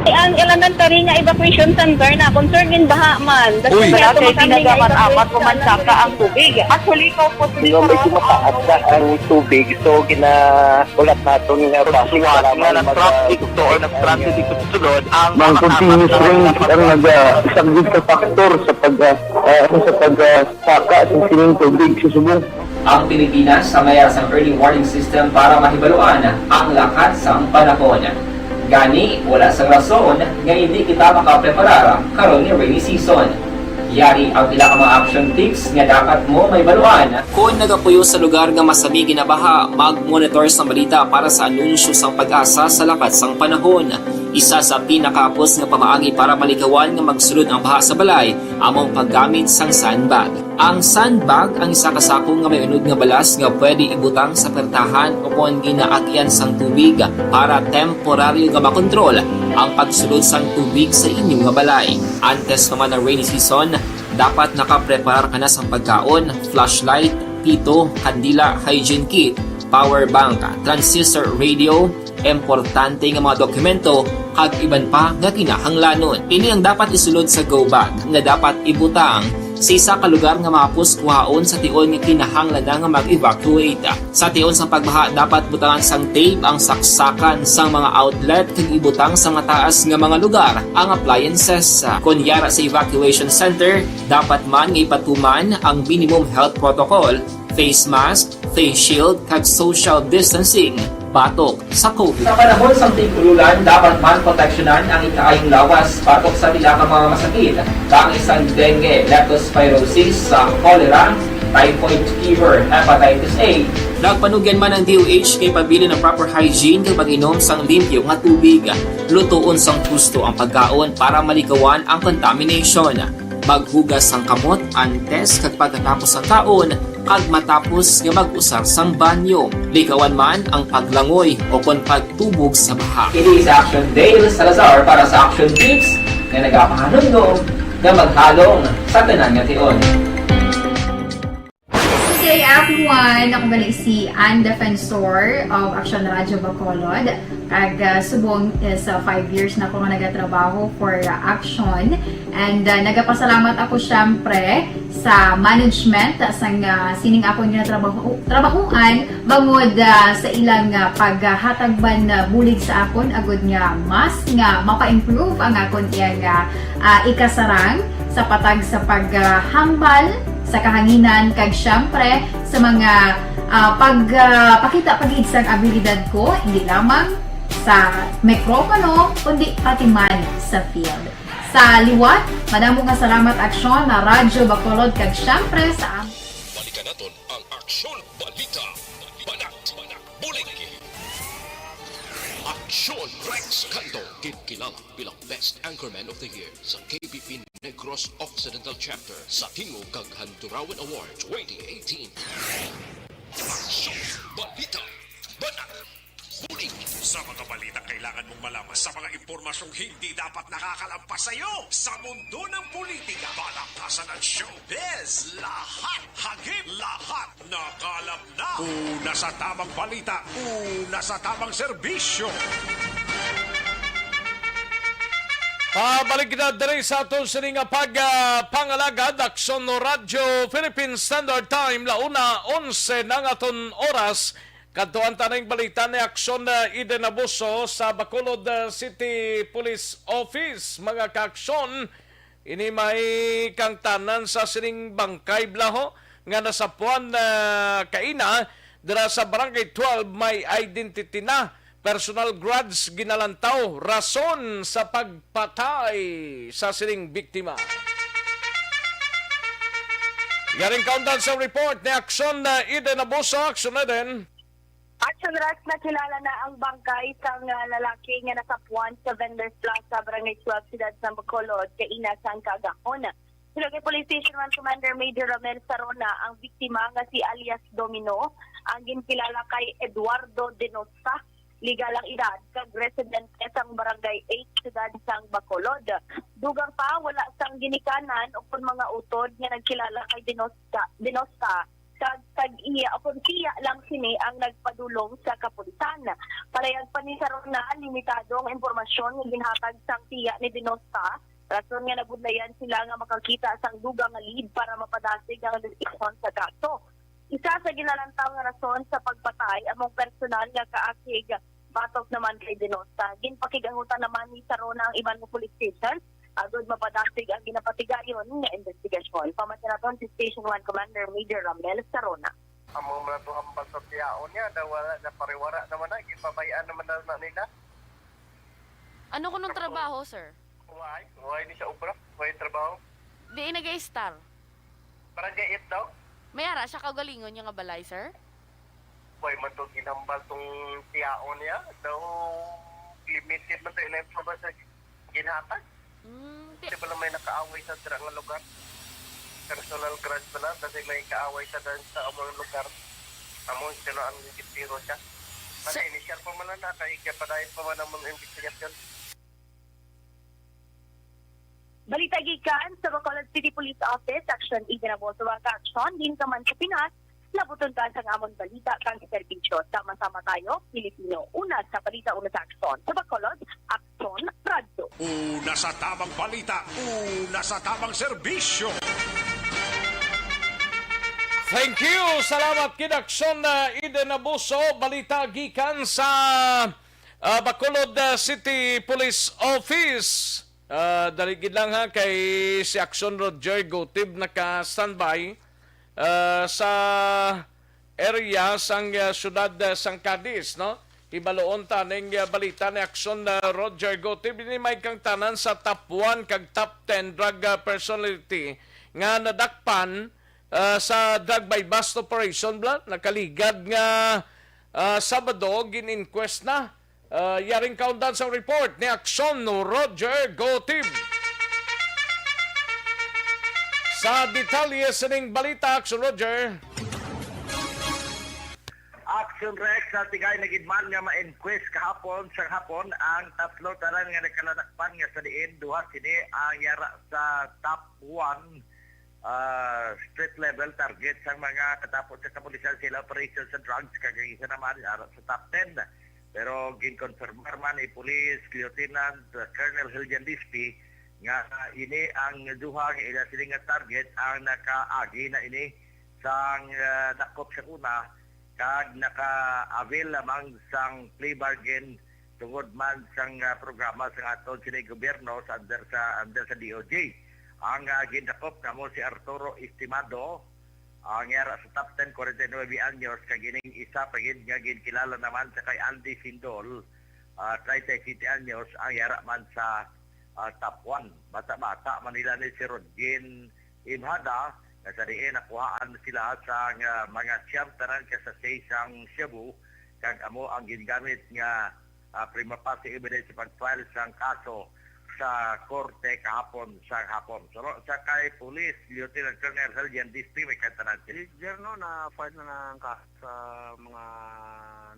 Ang elementary nga evacuation center na concern in baha man. Kasi nga pinagamat-amat kumansaka ang tubig. Actually, ko po Hindi mo medyo mataas na ang tubig. So, ulat natin nga basiwala nga ng traffic to or nag-traffic dito sunod. Ang continuous rain ang isang good factor sa pagsaka at sining tubig sa subong. Ang Pilipinas sa mayas ang early warning system para mahibaluan ang lakas ng panahon. Gani, wala sang rason nga hindi kita makapreparar karon ni rainy season. Yari ang pila ka mga action tips nga dapat mo may baluan. Kung nagapuyo sa lugar nga masabi ginabaha, mag-monitor sa balita para sa anunsyo sang pag-asa sa lakat sang panahon. Isa sa pinakapos nga pamaagi para malikawan nga magsulod ang baha sa balay, among paggamit sang sandbag. Ang sandbag ang isa kasakong nga may unod nga balas nga pwede ibutang sa pertahan o kung ginaagyan sang tubig para temporaryo nga makontrol ang pagsulod sang tubig sa inyong nga balay. Antes naman ng rainy season, dapat nakapreparar ka na sang pagkaon, flashlight, pito, kandila, hygiene kit, power bank, transistor radio, importante nga mga dokumento kag iban pa nga kinahanglanon. Ini ang dapat isulod sa go bag nga dapat ibutang sa isa ka lugar nga mapus kuhaon sa tion nga kinahanglan nga mag-evacuate. Sa tion sa pagbaha dapat butangan sang tape ang saksakan sang mga outlet kag ibutang sa mataas nga mga lugar ang appliances. Kunyara sa evacuation center, dapat man nga ipatuman ang minimum health protocol, face mask, face shield kag social distancing batok sa COVID. Sa panahon sa tig-ululan, dapat man proteksyonan ang ikaayong lawas batok sa tila ka mga masakit. Kang isang dengue, leptospirosis, cholera, typhoid fever, hepatitis A. Nagpanugyan man ang DOH kay pabili ng proper hygiene kay pag-inom sang limpyo nga tubig. Lutuon sang gusto ang pagkaon para malikawan ang contamination. Maghugas sang kamot antes kag pagkatapos ang kaon kag matapos nga mag-usar sang banyo. Likawan man ang paglangoy o kon pagtubog sa baha. Ini sa Action Dale Salazar para sa Action Tips nga nagapahanundong nga maghalong sa tanan nga tion. Today everyone, ako balik si Ann Defensor of Action Radio Bacolod. Kag subong sa 5 years na ako nga nagatrabaho for Action. And nagapasalamat ako syempre sa management sang sining ako nga trabahuan bangod sa ilang paghatagban bulig sa akon agud nga mas nga mapa-improve ang akon iyang ikasarang sa patag sa paghambal sa kahanginan kag syempre sa mga pakita pagid sang abilidad ko hindi lamang sa mikropono kundi pati man sa field. Sa liwat, madamo nga salamat Aksyon na Radyo Bacolod kag syempre sa Balikan naton ang Aksyon Balita. Banat, bulig. Aksyon Rex Canto, kilala bilang Best Anchorman of the Year sa KBP Negros Occidental Chapter sa Tingog kag Handurawan Award 2018. Aksyon Balita. Banat, bulig. Sa mga balita kailangan mong malaman sa mga impormasyong hindi dapat nakakalampas sa iyo sa mundo ng politika, balakasan at showbiz. Lahat hagip, lahat nakalap na. Una sa tamang balita, una sa tamang serbisyo. Pabalik na diri sa aton sining pangalagad Aksyon no Radyo Philippine Standard Time launa 11 ng aton oras. Kadtuan tanang balita ni Aksyon na Eden Abuso sa Bacolod City Police Office. Mga kaaksyon, ini may kang tanan sa sining bangkay blaho nga nasapuan na kaina dira sa Barangay 12 may identity na personal grudge ginalantaw, rason sa pagpatay sa sining biktima. Garing kaundan sa report ni Aksyon na Eden Abuso. Aksyon na din. Action Rex, nakilala na ang bangkay sang lalaki nga nasapuan sa Vendors Plaza, Barangay 12, Ciudad San Bacolod, kay Ina San Cagahon. Sila kay Police Station 1 Commander Major Ramel Sarona, ang biktima nga si alias Domino, ang ginkilala kay Eduardo Denosa, legal ang edad, kag residente sang Barangay 8, Ciudad San Bacolod. Dugang pa, wala sang ginikanan o kung mga utod nga nagkilala kay Denosa, tag-iya o kung siya lang sini ang nagpadulong sa kapulisan. Palayag pa ni Sarona, limitado ang impormasyon nga ginhatag sang tiya ni Denosa. Rason nga nabudlayan sila nga makakita sang dugang nga lead para mapadasig ang investisyon sa kaso. Isa sa ginalantaw nga rason sa pagpatay among personal nga kaakig batok naman kay Denosa. Ginpakigangutan naman ni Sarona ang iban nga police station agud mapadasig ang ginapatigayon nga investigasyon. Pamaminaton si Station 1 Commander Major Ramel Sarona. Among mga tuhambal sa tiyaon niya, wala na pariwara naman na, ipabayaan naman na nila. Ano ko nung trabaho, sir? Why di siya ubra? Why trabaho? Di nag-star. Barangay 8 daw? Mayara siya kagalingon niya nga balay, sir? Why man to ginambal tong tiyaon niya? Daw limited man to ilang ba sa ginhatag? Di ba lang may nakaaway sa sira nga lugar? Personal grudge pala, kasi may kaaway sa among lugar. Among sila ang gitiro siya. Kasi initial pa man na, kaya kapadayon pa man ang investigasyon. Balita gikan sa Bacolod City Police Office, Action Eden Abuso Action, din ka man sa Pinas, labuton ka sa amon balita kang serbisyo. Sama-sama tayo, Pilipino. Una sa balita, una sa Action. Sa Bacolod, Action Radio. Una sa tamang balita, una sa tamang serbisyo. Thank you. Salamat Aksyon na Eden Abuso. Balita gikan sa Bacolod City Police Office. Daligid lang ha kay si Aksyon Roger Gotib naka-standby sa area sang syudad sang Cadiz, no? Ibaloon ta ning balita ni Aksyon Roger Gotib ni may kang tanan sa top 1 kag top 10 drug personality nga nadakpan sa drug by bust operation bla nakaligad nga Sabado gin-inquest na. Yaring countdown sa report ni Aksyon Roger Gotib. Sa detalye sa ning balita, Aksyon Roger. Action Rex sa tigay na gidman nga ma-inquest kahapon sa hapon ang tatlo tanan nga nakaladakpan nga sa diin duha sini ang yara sa top 1 street level target sa mga katapos sa kapulisan sila operation sa drugs kagay isa naman yara sa top 10. Pero ginkonfirmar man ni Police Lieutenant Colonel Hiljan Dispi nga ini ang duha nga ila sila nga target ang nakaagi na ini sang nakop sa una kag naka-avail lamang sang plea bargain tungod man sang programa sa aton sila gobyerno sa under sa DOJ. Ang ginakop kamo si Arturo Estimado ang yara sa top 10, 49 anyos, kagining isa pagid nga kilala naman sa kay Andy Sindol, 37 anyos, ang yara man sa top 1. Bata-bata, Manila ni si Rodgin Imhada, na sa diin nakuhaan sila sa mga siyam tanan sa sang Cebu, kag amo ang ginagamit nga prima facie evidence sa pag-file sang kaso sa korte kahapon sa hapon. So sa kay Police Lieutenant Colonel Hiljan Dispi may kantanan. Jerno na file na ng kaso sa mga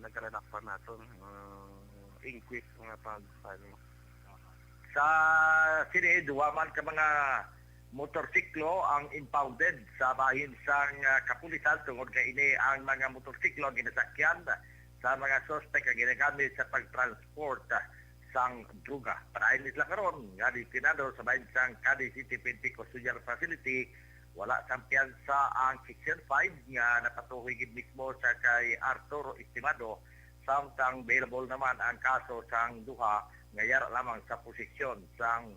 nagkaladakpan natin. Inquest mga pag-file mo. Sa sini duwaman ka mga motorsiklo ang impounded sa bahin sang kapulisan tungod kay ini ang mga motorsiklo ginasakyan sa mga suspect nga ginagamit sa pag-transport sang druga. Parahin nila karon nga destinado sa bahin sang Cadiz City Penty Custodial Facility, wala sampian sa ang Section 5 nga napatuhoy gid mismo sa kay Arturo Estimado, samtang available naman ang kaso sang duha nga yara lamang sa posisyon sang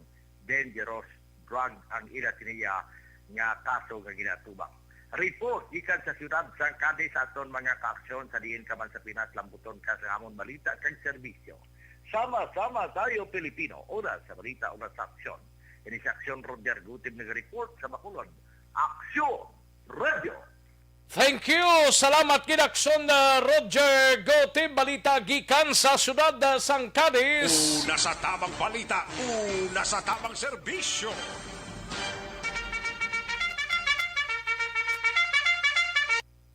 dangerous drug ang ila siniya nga kaso nga ginatubang. report gikan sa siyudad sa Cadiz sa aton mga kaaksyon sa diin ka man sa Pinas lambuton ka sa among balita kag serbisyo. Sama-sama tayo Pilipino, una sa balita, una sa aksyon. Ini sa aksyon Roger Gutib nag-report sa Bacolod. Aksyon Radio. Thank you. Salamat kinaksyon Roger Gotib, balita gikan sa siyudad sang Cadiz. Una sa tamang balita, una sa tamang serbisyo.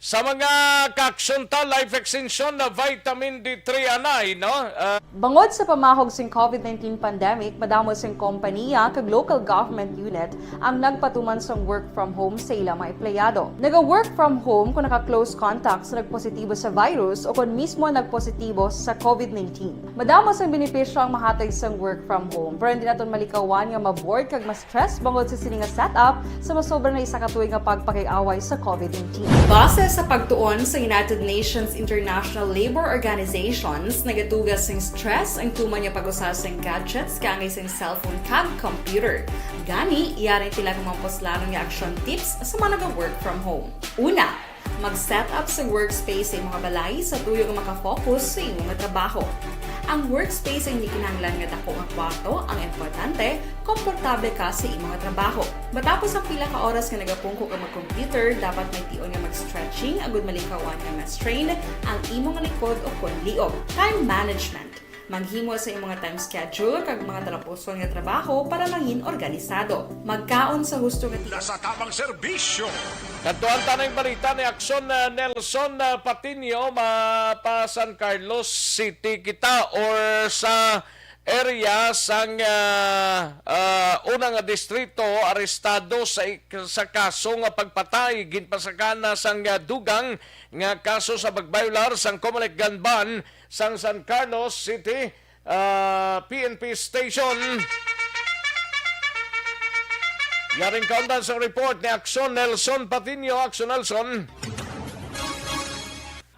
Sa mga kaaksyon ta, life extension na vitamin D3 anay, no? Bangod sa pamahog sing COVID-19 pandemic, madamo sing kompanya kag local government unit ang nagpatuman sang work from home sa ilang mga empleyado. Naga-work from home kung naka-close contacts na nagpositibo sa virus o kung mismo nagpositibo sa COVID-19. Madamo sang benepisyo ang mahatag sang work from home, pero hindi naton malikawan nga ma-bored kag ma-stress bangod sa sini nga setup sa masobra na isa ka tuig nga pagpakiaway sa COVID-19. Base sa pagtuon sa United Nations International Labour Organizations, nagatugas sing stress ang tuman niya pag-usas sing gadgets kaangay sing cellphone kag computer. Gani, iyarin tila kumampos nga action tips sa mga nag-work from home. Una, mag-set up sa workspace sa mga balay sa tuyo nga makafocus sa imong trabaho. Ang workspace ay hindi kinahanglan nga dako nga kwarto, ang importante, komportable ka sa imong trabaho. Matapos ang pila ka oras nga nagapungko ka mag-computer, dapat may tion nga mag-stretching agud malikawan nga ma-strain ang imong likod o kunliog. Time management. Manghimo sa imong time schedule kag mga talapuson nga trabaho para mangin organisado. Magkaon sa husto nga Nasa tamang serbisyo. Kantuan tanay balita ni Aksyon Nelson Patinio, mapa San Carlos City kita or sa area sang unang distrito arestado sa kaso nga pagpatay ginpasakana sang dugang nga kaso sa pagbayular sang Comelec gun ban sang San Carlos City PNP station. Yaring kaundan sa report ni Aksyon Nelson Patinio. Aksyon Nelson.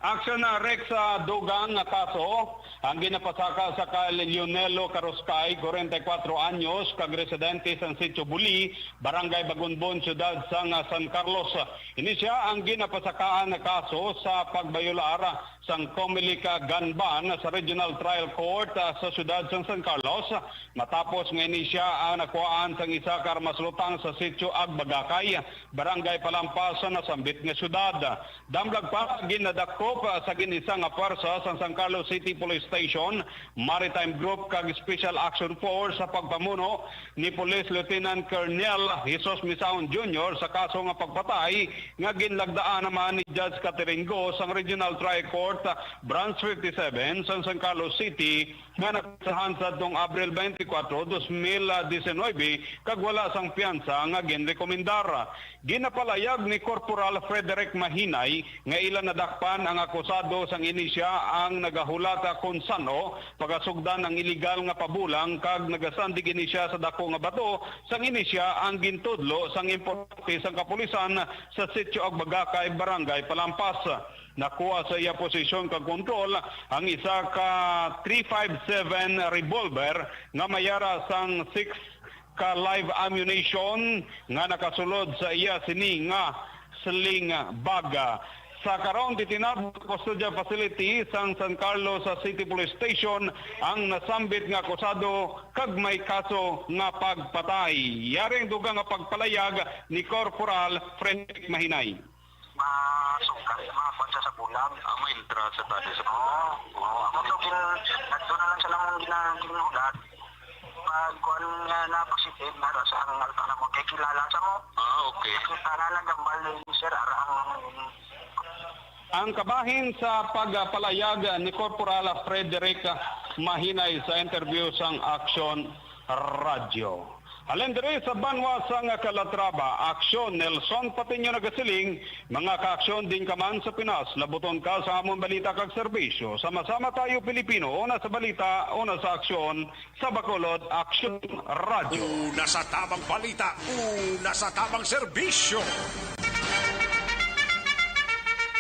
Aksyon na Rex sa dugang na kaso ang ginapasaka sa Lionelo Caroskay, 44 anyos, kag residente sa Sitio Buli, Barangay Bagunbon, Siyudad sang San Carlos. Ini siya ang ginapasakaan na kaso sa pagbayular sang Comelec gun ban sa Regional Trial Court sa Siyudad sang San Carlos. Matapos nga ini siya ang nakuhaan sang isa ka armaslutang sa Sitio Agbagakay, Barangay Palampas na Sambit nga Siyudad. Damlag pa ginadakop sa ginisang pwersa sa San Carlos City Police Station, Maritime Group kag Special Action Force sa pagpamuno ni Police Lieutenant Colonel Jesus Misaon Jr. sa kaso nga pagpatay nga ginlagdaan naman ni Judge Cateringo sa Regional Trial Court Branch 57 sa San Carlos City nga nagsahan sa dong Abril 24, 2019 kag wala sang piyansa nga ginrekomendar. Ginapalayag ni Corporal Frederick Mahinay nga ilan nadakpan ang akusado sang inisya ang nagahulata kung sano pagasugdan ang iligal nga pabulang kag nagasandig inisya sa dako nga bato sang inisya ang gintudlo sang importante sang kapulisan sa Sitio Agbagakay, Barangay Palampas. Nakuha sa iya posisyon kag kontrol ang isa ka 357 revolver nga mayara sang 6 ka live ammunition nga nakasulod sa iya sini nga sling baga. Sa karon titinab custodial facility sang San Carlos sa City Police Station ang nasambit nga akusado kag may kaso nga pagpatay. Yaring dugang nga pagpalayag ni Corporal Frederick Mahinay. Masukay, makapansa sa bulag. Ang may intra sa tali sa bulag. Oo, ako to, nagto na lang sa lamang ginahulat. Pag kuhan nga na-positive, nara sa ang alta na mo, kay kilala sa mo. Okay. Kita na lang ang bali, sir, ang kabahin sa pagpalayag ni Corporal Frederick Mahinay sa interview sang Aksyon Radio. Alendere sa banwa sang Calatrava, Aksyon Nelson Patinio nagasiling, mga kaaksyon din ka man sa Pinas, labuton ka sa among balita kag serbisyo. Sama-sama tayo Pilipino, una sa balita, una sa aksyon, sa Bacolod, Aksyon Radio. Una sa tamang balita, una sa tamang serbisyo.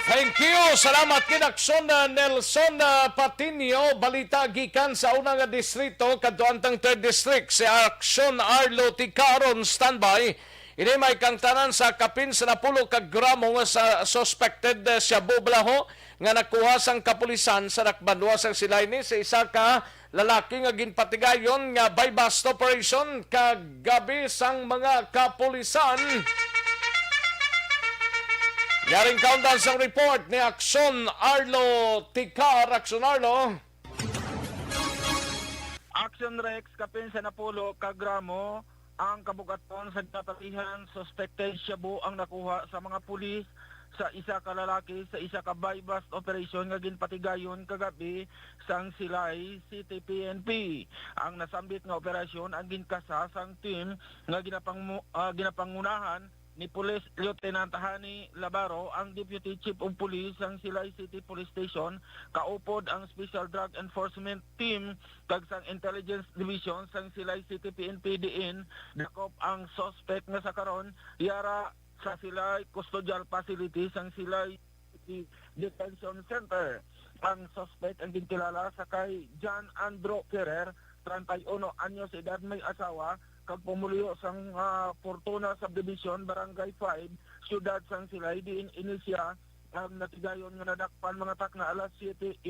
Thank you. Salamat kinaksyon Nelson Patinio. Balita gikan sa unang distrito, kadtuantang 3rd district. Si Aksyon Arlo Ticaron standby. Ini may kangtanan sa kapin sa 10 ka gramo nga sa suspected shabu blaho nga nakuha sang kapulisan sa nakbanwa sang silay ni sa isa ka lalaki nga ginpatigayon nga by bust operation kagabi sang mga kapulisan. Yaring countdown sa report ni Akson Arlo Tikar. Akson Arlo. Action Rex, kapin sa 10 ka gramo ang kabugaton sa napatihan suspected shabu ang nakuha sa mga pulis sa isa ka lalaki sa isa ka buy bust operation nga ginpatigayon kagabi sang Silay City PNP. Ang nasambit nga operasyon ang ginkasa sang team nga ginapangunahan ni Police Lieutenant Hani Labaro, ang Deputy Chief of Police ng Silay City Police Station, kaupod ang Special Drug Enforcement Team kag sang Intelligence Division sang Silay City PNP diin dakop ang suspect nga sa karon yara sa Silay Custodial Facility sang Silay City Detention Center. Ang suspect ang ginkilala sa kay John Andro Ferrer, 31 anyos edad, may asawa, kag pumulyo sang Fortuna Subdivision, Barangay 5, Siyudad sang Silay. Diin inisya ang natigayon nga nadakpan mga takna alas 7:30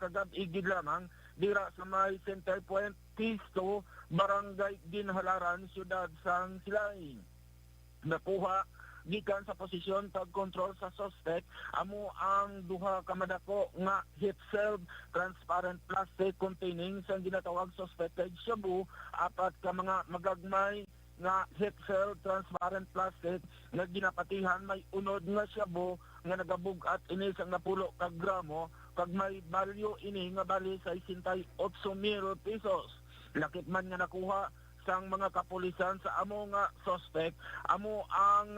kagabi gid lamang dira sa may Center Point Pisto, Barangay Ginhalaran, Siyudad sang Silay. Nakuha gikan sa posisyon pag-control sa suspect amo ang duha ka madako nga heat-sealed transparent plastic containing sang ginatawag suspected shabu, 4 ka mga magagmay nga heat-sealed transparent plastic nga ginapatihan may unod nga shabu nga nagabug-at ini sang 10 ka gramo kag may value ini nga bali sa 68,000 pesos. Lakip man nga nakuha sang mga kapulisan sa amo nga suspect, amo ang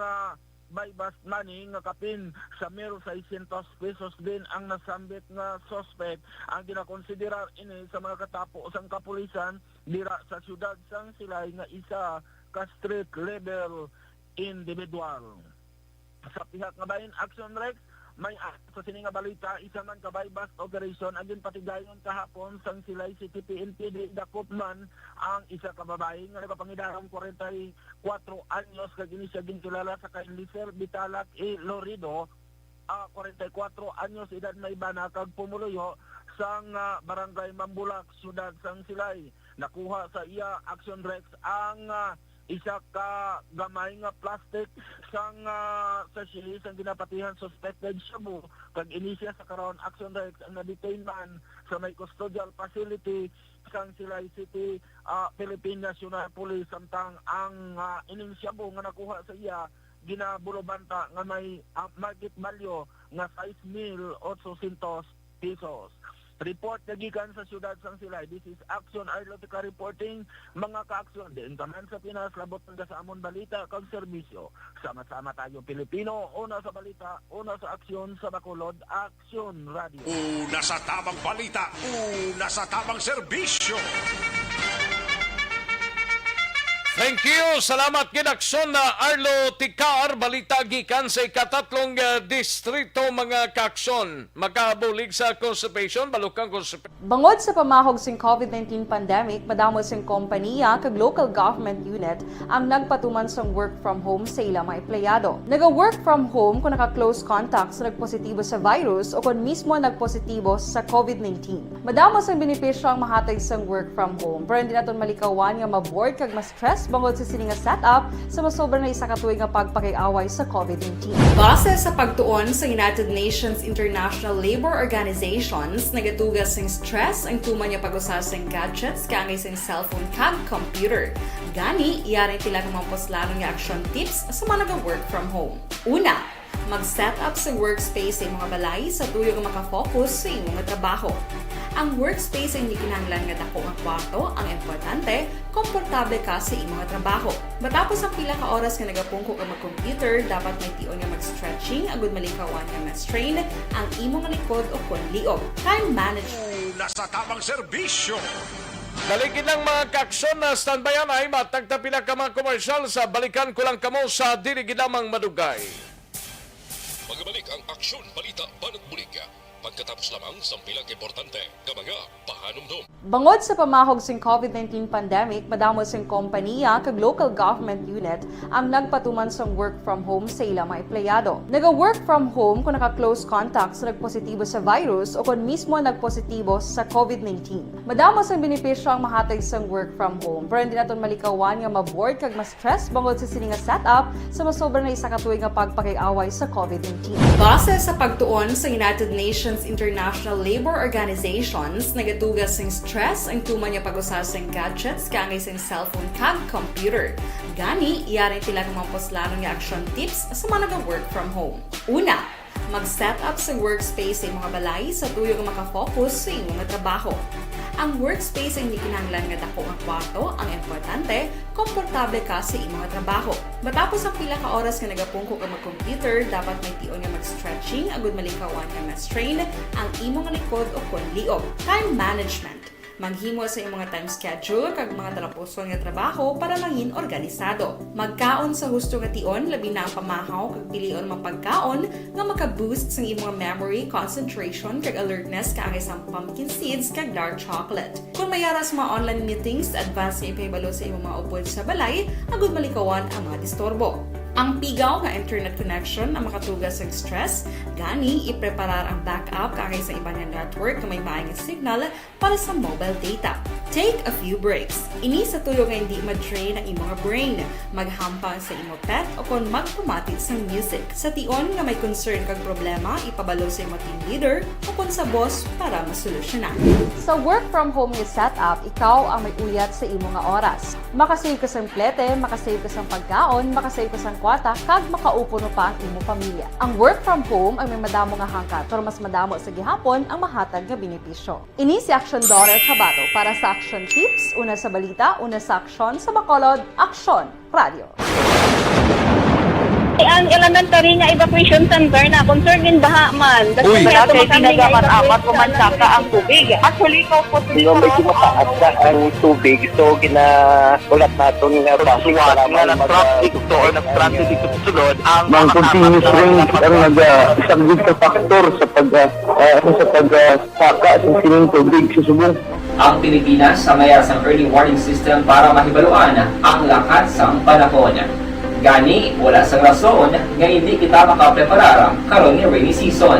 by bust money nga kapin sa mero 600 pesos din ang nasambit nga suspect. Ang ginakonsiderar ini sa mga katapo sang kapulisan dira sa siyudad sang Silay nga isa ka street level individual. Sa pihak nga bahin Action Rex, may sa sininga balita, isa man ka by bust operation ang ginpatigayon kahapon sang Silay City PNP di dakop man ang isa ka babae nga nagapangidarang 44 anyos kag ini siya ginkilala sa kay Lizer Bitalak E. Lorido, 44 anyos edad, may bana kag pumuluyo sang Barangay Mambulak, Siyudad sang Silay. Nakuha sa iya Action Rex ang isa ka gamay nga plastic sang sachet sang ginapatihan suspected shabu kag inisya sa karon Action Rex ang na-detain man sa may custodial facility sang Silay City Philippine National Police samtang ang ining shabu nga nakuha sa iya ginabulobanta nga may market value nga 6,800 pesos. Report na gikan sa siyudad sang Silay. This is Action Arlotica reporting. Mga ka-aksyon din taman sa Pinas, labot nga sa amon balita kag serbisyo. Sama-sama tayo Pilipino, una sa balita, una sa aksyon sa Bacolod, Action Radio. Una sa tamang balita, una sa tamang serbisyo. Thank you. Salamat Gidakson na Arlo Tikar. Balita gikan sa ikatatlong distrito mga kakson. Makabulig sa constipation, balukang constipation. Bangod sa pamahog sing COVID-19 pandemic, madamo sing kompanya kag local government unit ang nagpatuman sang work from home sa ilang mga empleyado. Naga-work from home kung naka-close contacts na nagpositibo sa virus o kung mismo nagpositibo sa COVID-19. Madamo sang benepisyo ang mahatag sang work from home, pero hindi naton malikawan nga maboard kag ma-stress bangod sa sininga setup sa masobra na isa ka tuig nga pagpakiaway sa COVID-19. Base sa pagtuon sa United Nations International Labor Organizations, nagatugas sing stress ang tuman niya pag-usasang gadgets kangay sing cellphone kag computer. Gani, iyaring tila ng mga poslanong nga action tips sa mga nag-work from home. Una, mag-set up sa workspace sa mga balay sa tuyo nga makafocus sa imong trabaho. Ang workspace ay hindi kinahanglan nga dako nga kwarto, ang importante, komportable ka sa imong trabaho. Matapos ang pila ka oras nga nagapungko ka mag-computer, dapat may tion nga mag-stretching agud malikawan nga ma-strain ang imong likod o kunliog. Time management. Nasa tamang serbisyo. Daligid ng mga kakson na standbyan ay matagtapila ka mga komersyal sa balikan ko lang kamo sa diligid lamang madugay. Magbalik ang Aksyon Balita Banat Bulig pagkatapos lamang sa pilang importante nga mga pahanumdum. Bangod sa pamahog sing COVID-19 pandemic, madamo sing kompanya kag local government unit ang nagpatuman sang work from home sa ilang mga empleyado. Naga-work from home kung naka-close contacts na nagpositibo sa virus o kung mismo nagpositibo sa COVID-19. Madamo sang benepisyo ang mahatag sang work from home, pero hindi naton malikawan nga ma-bored kag ma-stress bangod sa sini nga setup sa masobra na isa ka tuig nga pagpakiaway sa COVID-19. Base sa pagtuon sa United Nations International Labor Organizations, nagatugas sing stress ang tuman niya pag-usasang gadgets kaangay sing cellphone kag computer. Gani, iyari tila ng mga poslano nga action tips sa mga nag-work from home. Una, mag-set up sa workspace sa imong balay sa tuyo nga makafocus sa imong trabaho. Ang workspace ay hindi kinahanglan nga dako ang kwarto, ang importante, komportable ka sa imong trabaho. Matapos ang pila ka oras nga nagapungko ka mag-computer, dapat may tion nga mag-stretching agud malikawan nga ma-strain ang imong likod o kon liog. Time management. Maghimo sa imong time schedule kag mga talapuson nga trabaho para maging organisado. Magkaon sa husto nga tion, labi na ang pamahaw kag pilion mapagkaon nga maka-boost sa imong memory, concentration kag alertness kaangay sa pumpkin seeds kag dark chocolate. Kung mayara sa mga online meetings, advance nga ipahibalo sa imong mga upod sa balay, agud malikawan ang mga disturbo. Ang pigaw nga internet connection ang makatugas sa stress, gani ipreparar ang backup kaangay sa ibang network na may maayong signal para sa mobile data. Take a few breaks. Ini sa tuyo nga hindi ma-drain ang imong brain, maghampang sa imong pet o kung magpumatit sa music. Sa tion nga may concern kag problema, ipabalo sa imong team leader o kung sa boss para masolusyonan. Sa work from home nga setup, ikaw ang may uyat sa imong nga oras. Makasave ka sa plete, makasave ka sa pagkaon, makasave ka sa kwarta, kag makaupo no pa ang imong pamilya. Ang work from home ay may madamo nga hangkat, pero mas madamo sa gihapon ang mahatag nga benepisyo. Ini si Action Daughter Kabato para sa Action Tips, una sa balita, una sa aksyon sa Bacolod, Aksyon Radio. Ang elementary nga evacuation center na concern din baha man. Uy, kasi pinagamat-amat kumansaka ang tubig. Actually, ko po Di ba medyo mataas na ang tubig, so ginaulat natin nga pasiwala nga nag-traffic to or nag-traffic dito sunod ang continuous rain ang isang good factor sa pagsaka sa sining tubig sa subong. Ang Pilipinas sa mayasang early warning system para mahibaluan ang lakat sang panahon. Gani, wala sang rason nga hindi kita makapreparar karon ni rainy season.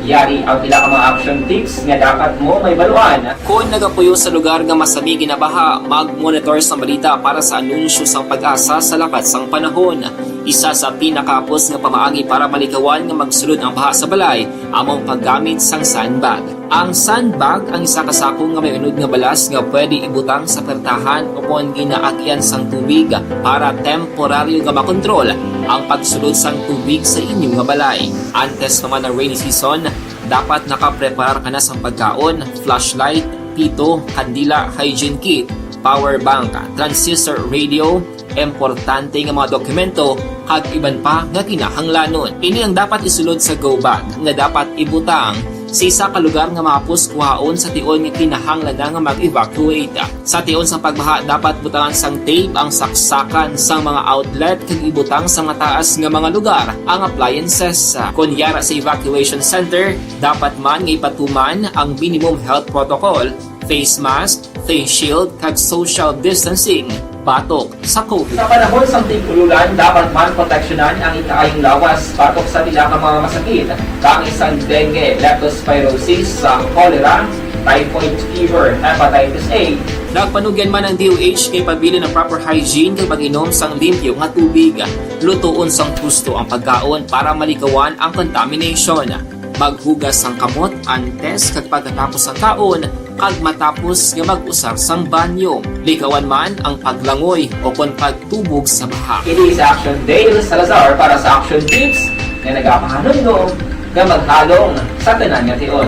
Yari ang pila ka mga action tips nga dapat mo may baluan. Kung nagapuyo sa lugar nga masabi ginabaha, mag-monitor sa balita para sa anunsyo sang pag-asa sa lakat sang panahon. Isa sa pinakapos nga pamaagi para malikawan nga magsulod ang baha sa balay, among paggamit sang sandbag. Ang sandbag ang isa kasakong nga may unod nga balas nga pwede ibutang sa pertahan o kung ginaagyan sang tubig para temporaryo nga makontrol ang pagsulod sang tubig sa inyong nga balay. Antes naman ng rainy season, dapat nakapreparar ka na sa pagkaon, flashlight, pito, kandila, hygiene kit, power bank, transistor radio, importante nga mga dokumento, kag iban pa nga kinahanglanon. Ini ang dapat isulod sa go bag nga dapat ibutang sa isa ka lugar nga mapus kuhaon sa tion nga kinahanglan nga mag-evacuate. Sa tion sa pagbaha, dapat butangan sang tape ang saksakan sa mga outlet kag ibutang sa mataas nga mga lugar ang appliances. Kunyara sa evacuation center, dapat man nga ipatuman ang minimum health protocol, face mask, face shield kag social distancing. Batok sa COVID. Sa panahon sa tigululan, dapat man proteksyonan ang ikaayong lawas batok sa pila ka mga masakit, kang isang dengue, leptospirosis, cholera, typhoid fever, hepatitis A. Nagpanugyan man ang DOH kay pabili ng proper hygiene kay pag-inom sang limpyo nga tubig. Lutuon sang husto ang pagkaon para malikawan ang contamination. Maghugas sang kamot antes kag pagkatapos ang kaon kag matapos nga mag-usar sang banyo. Likawan man ang paglangoy o kon pagtubog sa baha. Ini sa Action Dale Salazar para sa Action Tips na nagapahanundong nga maghalong sa tanan nga tion.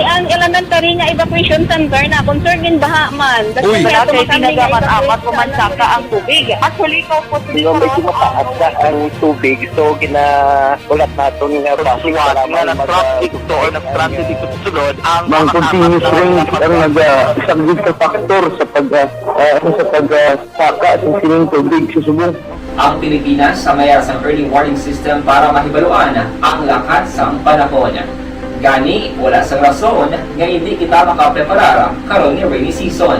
Ang ang elementary nga evacuation center na concern in baha man. Uy! Wala kay tinagaman amat kumansaka ang tubig. Actually, ikaw po Di ba medyo mataas na ang tubig, so ginaulat natin nga pasiwala nga ng traffic to or nag-transit dito sa sulod. Ang continuous rain ang isang good factor sa pagsaka at sining tubig sa subong. Ang Pilipinas sa mayasang early warning system para mahibaluan ang lakat sang panahon. Gani, wala sang rason nga hindi kita makapreparar karon ni rainy season.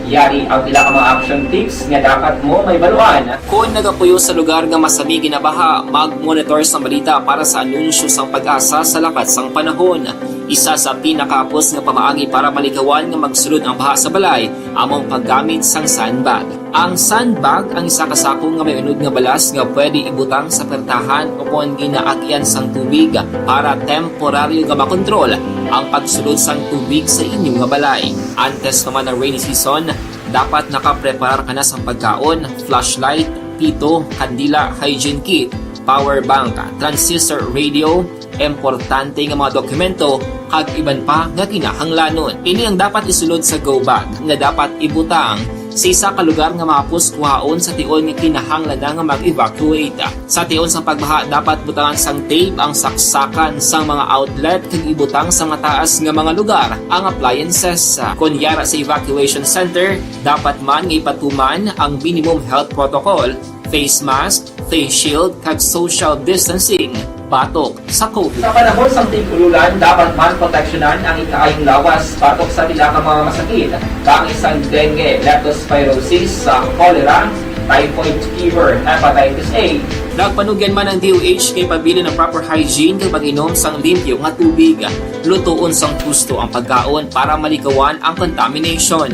Yari ang pila ka mga action tips nga dapat mo may baluan. Kung nagapuyo sa lugar nga masabi ginabaha, mag-monitor sa balita para sa anunsyo sang pag-asa sa lakat sang panahon. Isa sa pinakapos nga pamaagi para maligawan nga magsulod ang baha sa balay, among paggamit sang sandbag. Ang sandbag ang isa kasakong nga may unod nga balas nga pwede ibutang sa pertahan o kung ginaagyan sang tubig para temporaryo nga makontrol ang pagsulod sang tubig sa inyong nga balay. Antes naman ng rainy season, dapat nakapreparar ka na sa pagkaon, flashlight, pito, kandila, hygiene kit, power bank, transistor radio, importante nga mga dokumento kag iban pa nga kinahanglanon. Ini ang dapat isulod sa go bag nga dapat ibutang sa isa ka lugar nga mapus kuhaon sa tion nga kinahanglan nga mag-evacuate. Sa tion sa pagbaha dapat butangan sang tape ang saksakan sang mga outlet kag ibutang sa mataas nga mga lugar ang appliances. Kunyara sa evacuation center, dapat man nga ipatuman ang minimum health protocol, face mask, face shield kag social distancing. Batok sa COVID. Sa panahon sa tigululan, dapat man proteksyonan ang ikaayong lawas batok sa pila ka mga masakit. Kang isang dengue, leptospirosis, cholera, typhoid fever, hepatitis A. Nagpanugyan man ang DOH kay pabili ng proper hygiene kay pag-inom sang limpyo nga tubig. Lutuon sang gusto ang pagkaon para malikawan ang contamination.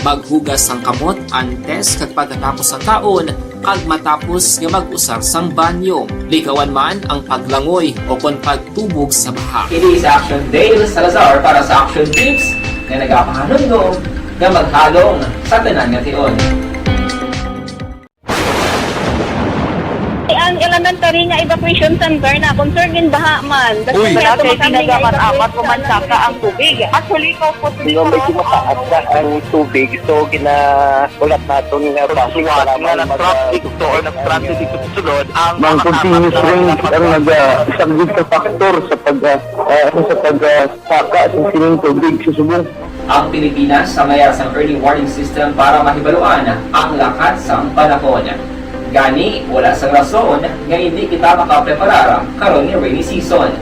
Maghugas sang kamot antes kag pagkatapos ang kaon kag matapos nga mag-usar sang banyo. Likawan man ang paglangoy o kon pagtubog sa baha. It is Action Dale Salazar para sa Action Tips na nagapahanundong nga maghalong sa tanan nga tion. Ang elementary nga evacuation center na concern in baha man. Uy! Wala kay tinagaman amat kumansaka ang tubig. Actually, ikaw po Di ba medyo mataas na ang tubig, so ginaulat natin nga pasiwala nga ng traffic to or nag-transit dito sa sulod. Ang continuous rain ang isang good factor sa pagsaka at sining tubig sa subong. Ang Pilipinas sa mayasang early warning system para mahibaluan ang lakat sang panahon. Gani, wala sang rason nga hindi kita makapreparar karon ni rainy season.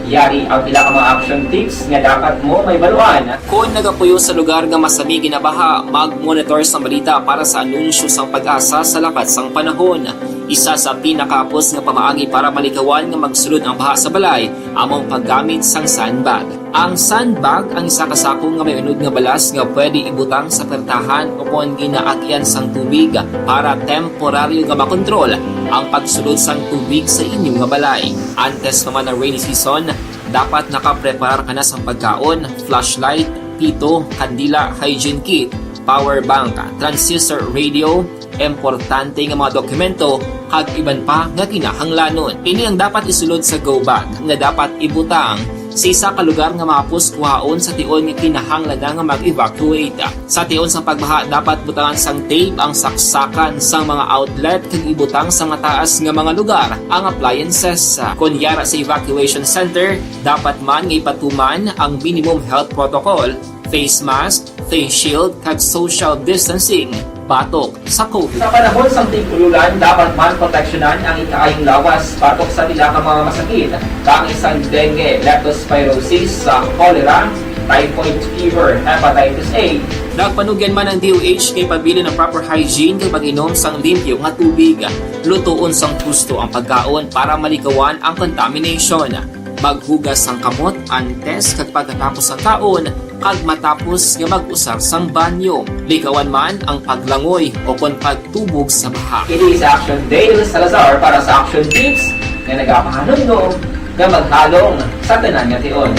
Yari ang pila ka mga action tips nga dapat mo may baluan. Kung nagapuyo sa lugar nga masabi ginabaha, mag-monitor sa balita para sa anunsyo sang pag-asa sa lakat sang panahon. Isa sa pinakapos nga pamaagi para malikawan nga magsulod ang baha sa balay, among paggamit sang sandbag. Ang sandbag ang isa kasakong nga may unod nga balas nga pwede ibutang sa pertahan o kung ginaagyan sang tubig para temporaryo nga makontrol ang pagsulod sang tubig sa inyong nga balay. Antes naman ng rainy season, dapat nakapreparar ka na sa pagkaon, flashlight, pito, kandila, hygiene kit, power bank, transistor radio, importante nga mga dokumento kag iban pa nga kinahanglanon. Ini ang dapat isulod sa go bag nga dapat ibutang sa isa ka lugar nga mapus kuhaon sa tion nga kinahanglan nga mag-evacuate. Sa tion sa pagbaha dapat butangan sang tape ang saksakan sang mga outlet kag ibutang sa mataas nga mga lugar ang appliances. Kunyara sa evacuation center, dapat man nga ipatuman ang minimum health protocol, face mask, face shield kag social distancing. Batok sa COVID. Sa panahon sa tigululan, dapat man proteksyonan ang ikaayong lawas batok sa pila ka mga masakit. Kang isang dengue, leptospirosis, cholera, typhoid fever, hepatitis A. Nagpanugyan man ang DOH kay pabili ng proper hygiene kay pag-inom sang limpyo nga tubig. Lutuon sang gusto ang pagkaon para malikawan ang contamination. Maghugas sang kamot antes kag pagkatapos ang kaon kag matapos nga mag-usar sang banyo. Likawan man ang paglangoy o kon pagtubog sa baha. It is Action Dale Salazar para sa Action Tips na nagapahanundong nga maghalong sa tanan nga tion.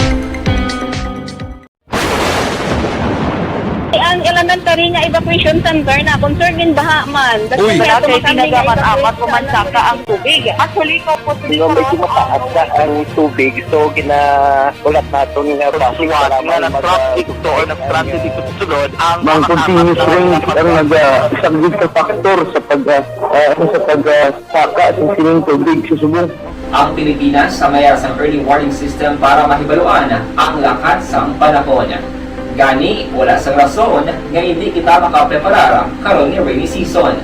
Ang elementary elementary nga evacuation center na concern din baha man. Uy, kaya pinagaman amat pumansaka ang tubig. Actually, ko po Hindi mo medyo mataas na ang tubig. So, ulat natin nga pasiwala nga ng traffic to or ng-transit dito sa sunod. Ang continuous rain ang nag-isang factor sa pagsaka at sining tubig sa subong. Ang Pilipinas sa mayas ang early warning system para mahibaluan ang lakat sang panahon. Gani, wala sang rason nga hindi kita makapreparar karon ni rainy season.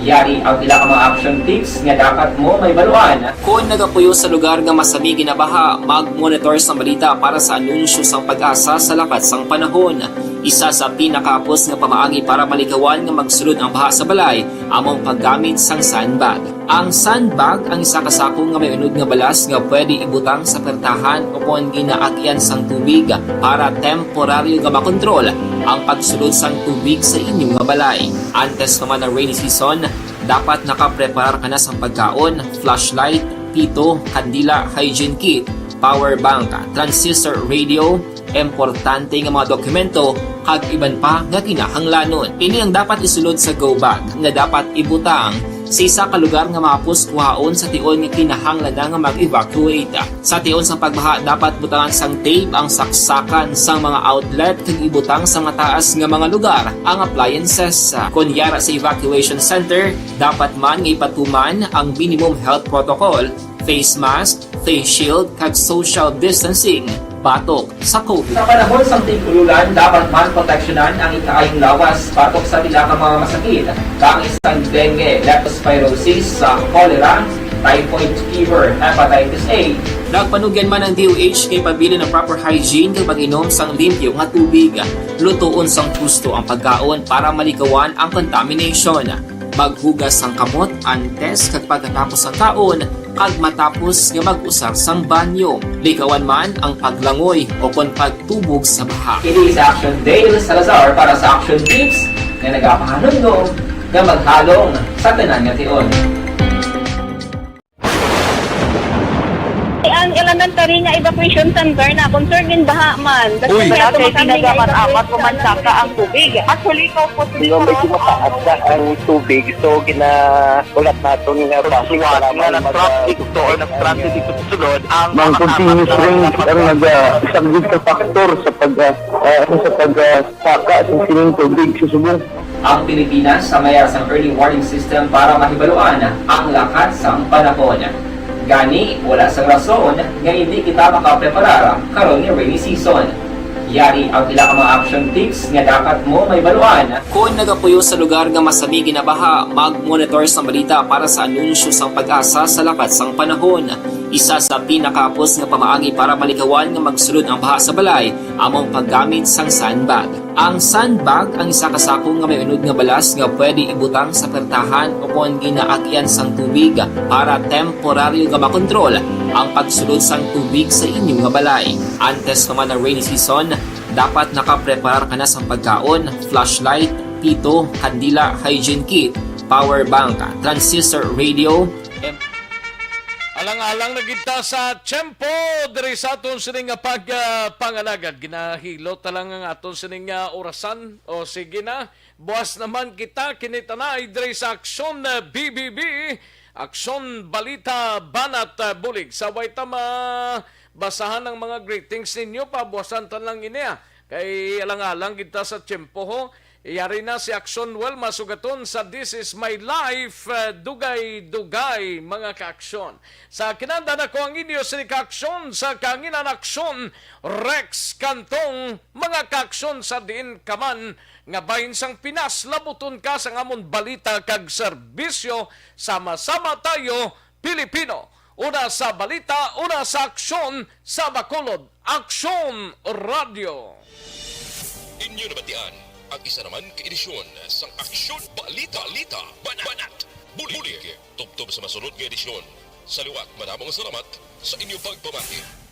Yari ang pila ka mga action tips nga dapat mo mahibaluan. Kung nagapuyo sa lugar nga masabi ginabaha, mag-monitor sa balita para sa anunsyo sang pag-asa sa lakat sang panahon. Isa sa pinakapos nga pamaagi para malikawan nga magsulod ang baha sa balay, among paggamit sang sandbag. Ang sandbag ang isa kasakong nga may unod nga balas nga pwede ibutang sa pertahan upon ginaagyan sang tubig para temporaryo nga makontrol ang pagsulod sang tubig sa inyong nga balay. Antes naman ng rainy season, dapat nakapreparar ka na sang pagkaon, flashlight, pito, kandila, hygiene kit, power bank, transistor radio, importante nga mga dokumento kag iban pa nga kinahanglanon. Ini ang dapat isulod sa go bag nga dapat ibutang sa isa ka lugar nga mapus kuhaon sa tion nga kinahanglan nga mag-evacuate. Sa tion sa pagbaha dapat butangan sang tape ang saksakan sang mga outlet kag ibutang sa mataas nga mga lugar ang appliances. Kunyara sa evacuation center, dapat man nga ipatuman ang minimum health protocol, face mask, face shield kag social distancing batok sa COVID. Sa panahon sa tigululan, dapat man proteksyonan ang ikaayong lawas batok sa pila ka mga masakit. Kang isang dengue, leptospirosis, cholera, typhoid fever, hepatitis A. Nagpanugyan man ang DOH kay pabili ng proper hygiene kay pag-inom sang limpyo nga tubig. Lutuon sang gusto ang pagkaon para malikawan ang contamination. Maghugas sang kamot antes kag pagkatapos ang kaon kag matapos nga mag-usar sang banyo. Likawan man ang paglangoy o kon pagtubog sa baha. Kini sa Action Dale Salazar para sa action tips nga nagapahanungdong nga maghalong sa tanan nga tion. Ang elementary nga evacuation center na concern din baha man. Uy, kaya pinagaman amat pumansaka ang tubig. Actually, ko po Hindi mo medyo mataas na ang tubig. So, ulat natin nga pasiwala nga ng traffic to or ng-transit dito sa sunod. Ang continuous rain ang nag-isang factor sa pagsaka at sining tubig sa subong. Ang Pilipinas sa mayas ang early warning system para mahibaluan ang lakat sang panahon. Gani, wala sang rason nga hindi kita makapreparar karon ni rainy season. Yari ang pila ka mga action tips nga dapat mo mahibaluan. Kung nagapuyo sa lugar nga masabi ginabaha, mag-monitor sa balita para sa anunsyo sang pag-asa sa lakat sang panahon. Isa sa pinakapos nga pamaagi para malikawan nga magsulod ang baha sa balay, among paggamit sang sandbag. Ang sandbag ang isa kasakong nga may unod nga balas nga pwede ibutang sa pertahan upon ginaagyan sang tubig para temporaryo nga makontrol ang pagsulod sang tubig sa inyong nga balay. Antes naman ng rainy season, dapat nakapreparar ka na sang pagkaon, flashlight, pito, kandila, hygiene kit, power bank, transistor radio, Alang-alang na kita sa tiyempo diri sa aton sining nga pagpangalagad. Ginahilo talang ang aton sining orasan. O sige na, buwas naman kita kinitanay diri sa Aksyon BBB, Aksyon Balita Banat Bulig. Sabay tama basahan ng mga greetings ninyo, pabuwasan tan lang iniya. Kay alang-alang kita sa tiyempo ho. Iyari na si Aksyon Well masugaton sa This Is My Life, dugay-dugay mga kaaksyon. Sa kinanda na ko ang inyo si kaaksyon sa kanginan aksyon, Rex Cantong, mga kaaksyon sa diin kaman, nga bahin sang Pinas, labuton ka sa ngamon balita kag serbisyo, sama-sama tayo, Pilipino. Una sa balita, una sa aksyon, sa Bacolod, Aksyon Radio. Inyo nabatian ang isa naman ka-edisyon sa Aksyon Balita Banat Bulig. Tubtob sa masunod nga edisyon. Sa liwat, madamang salamat sa inyong pagpamati.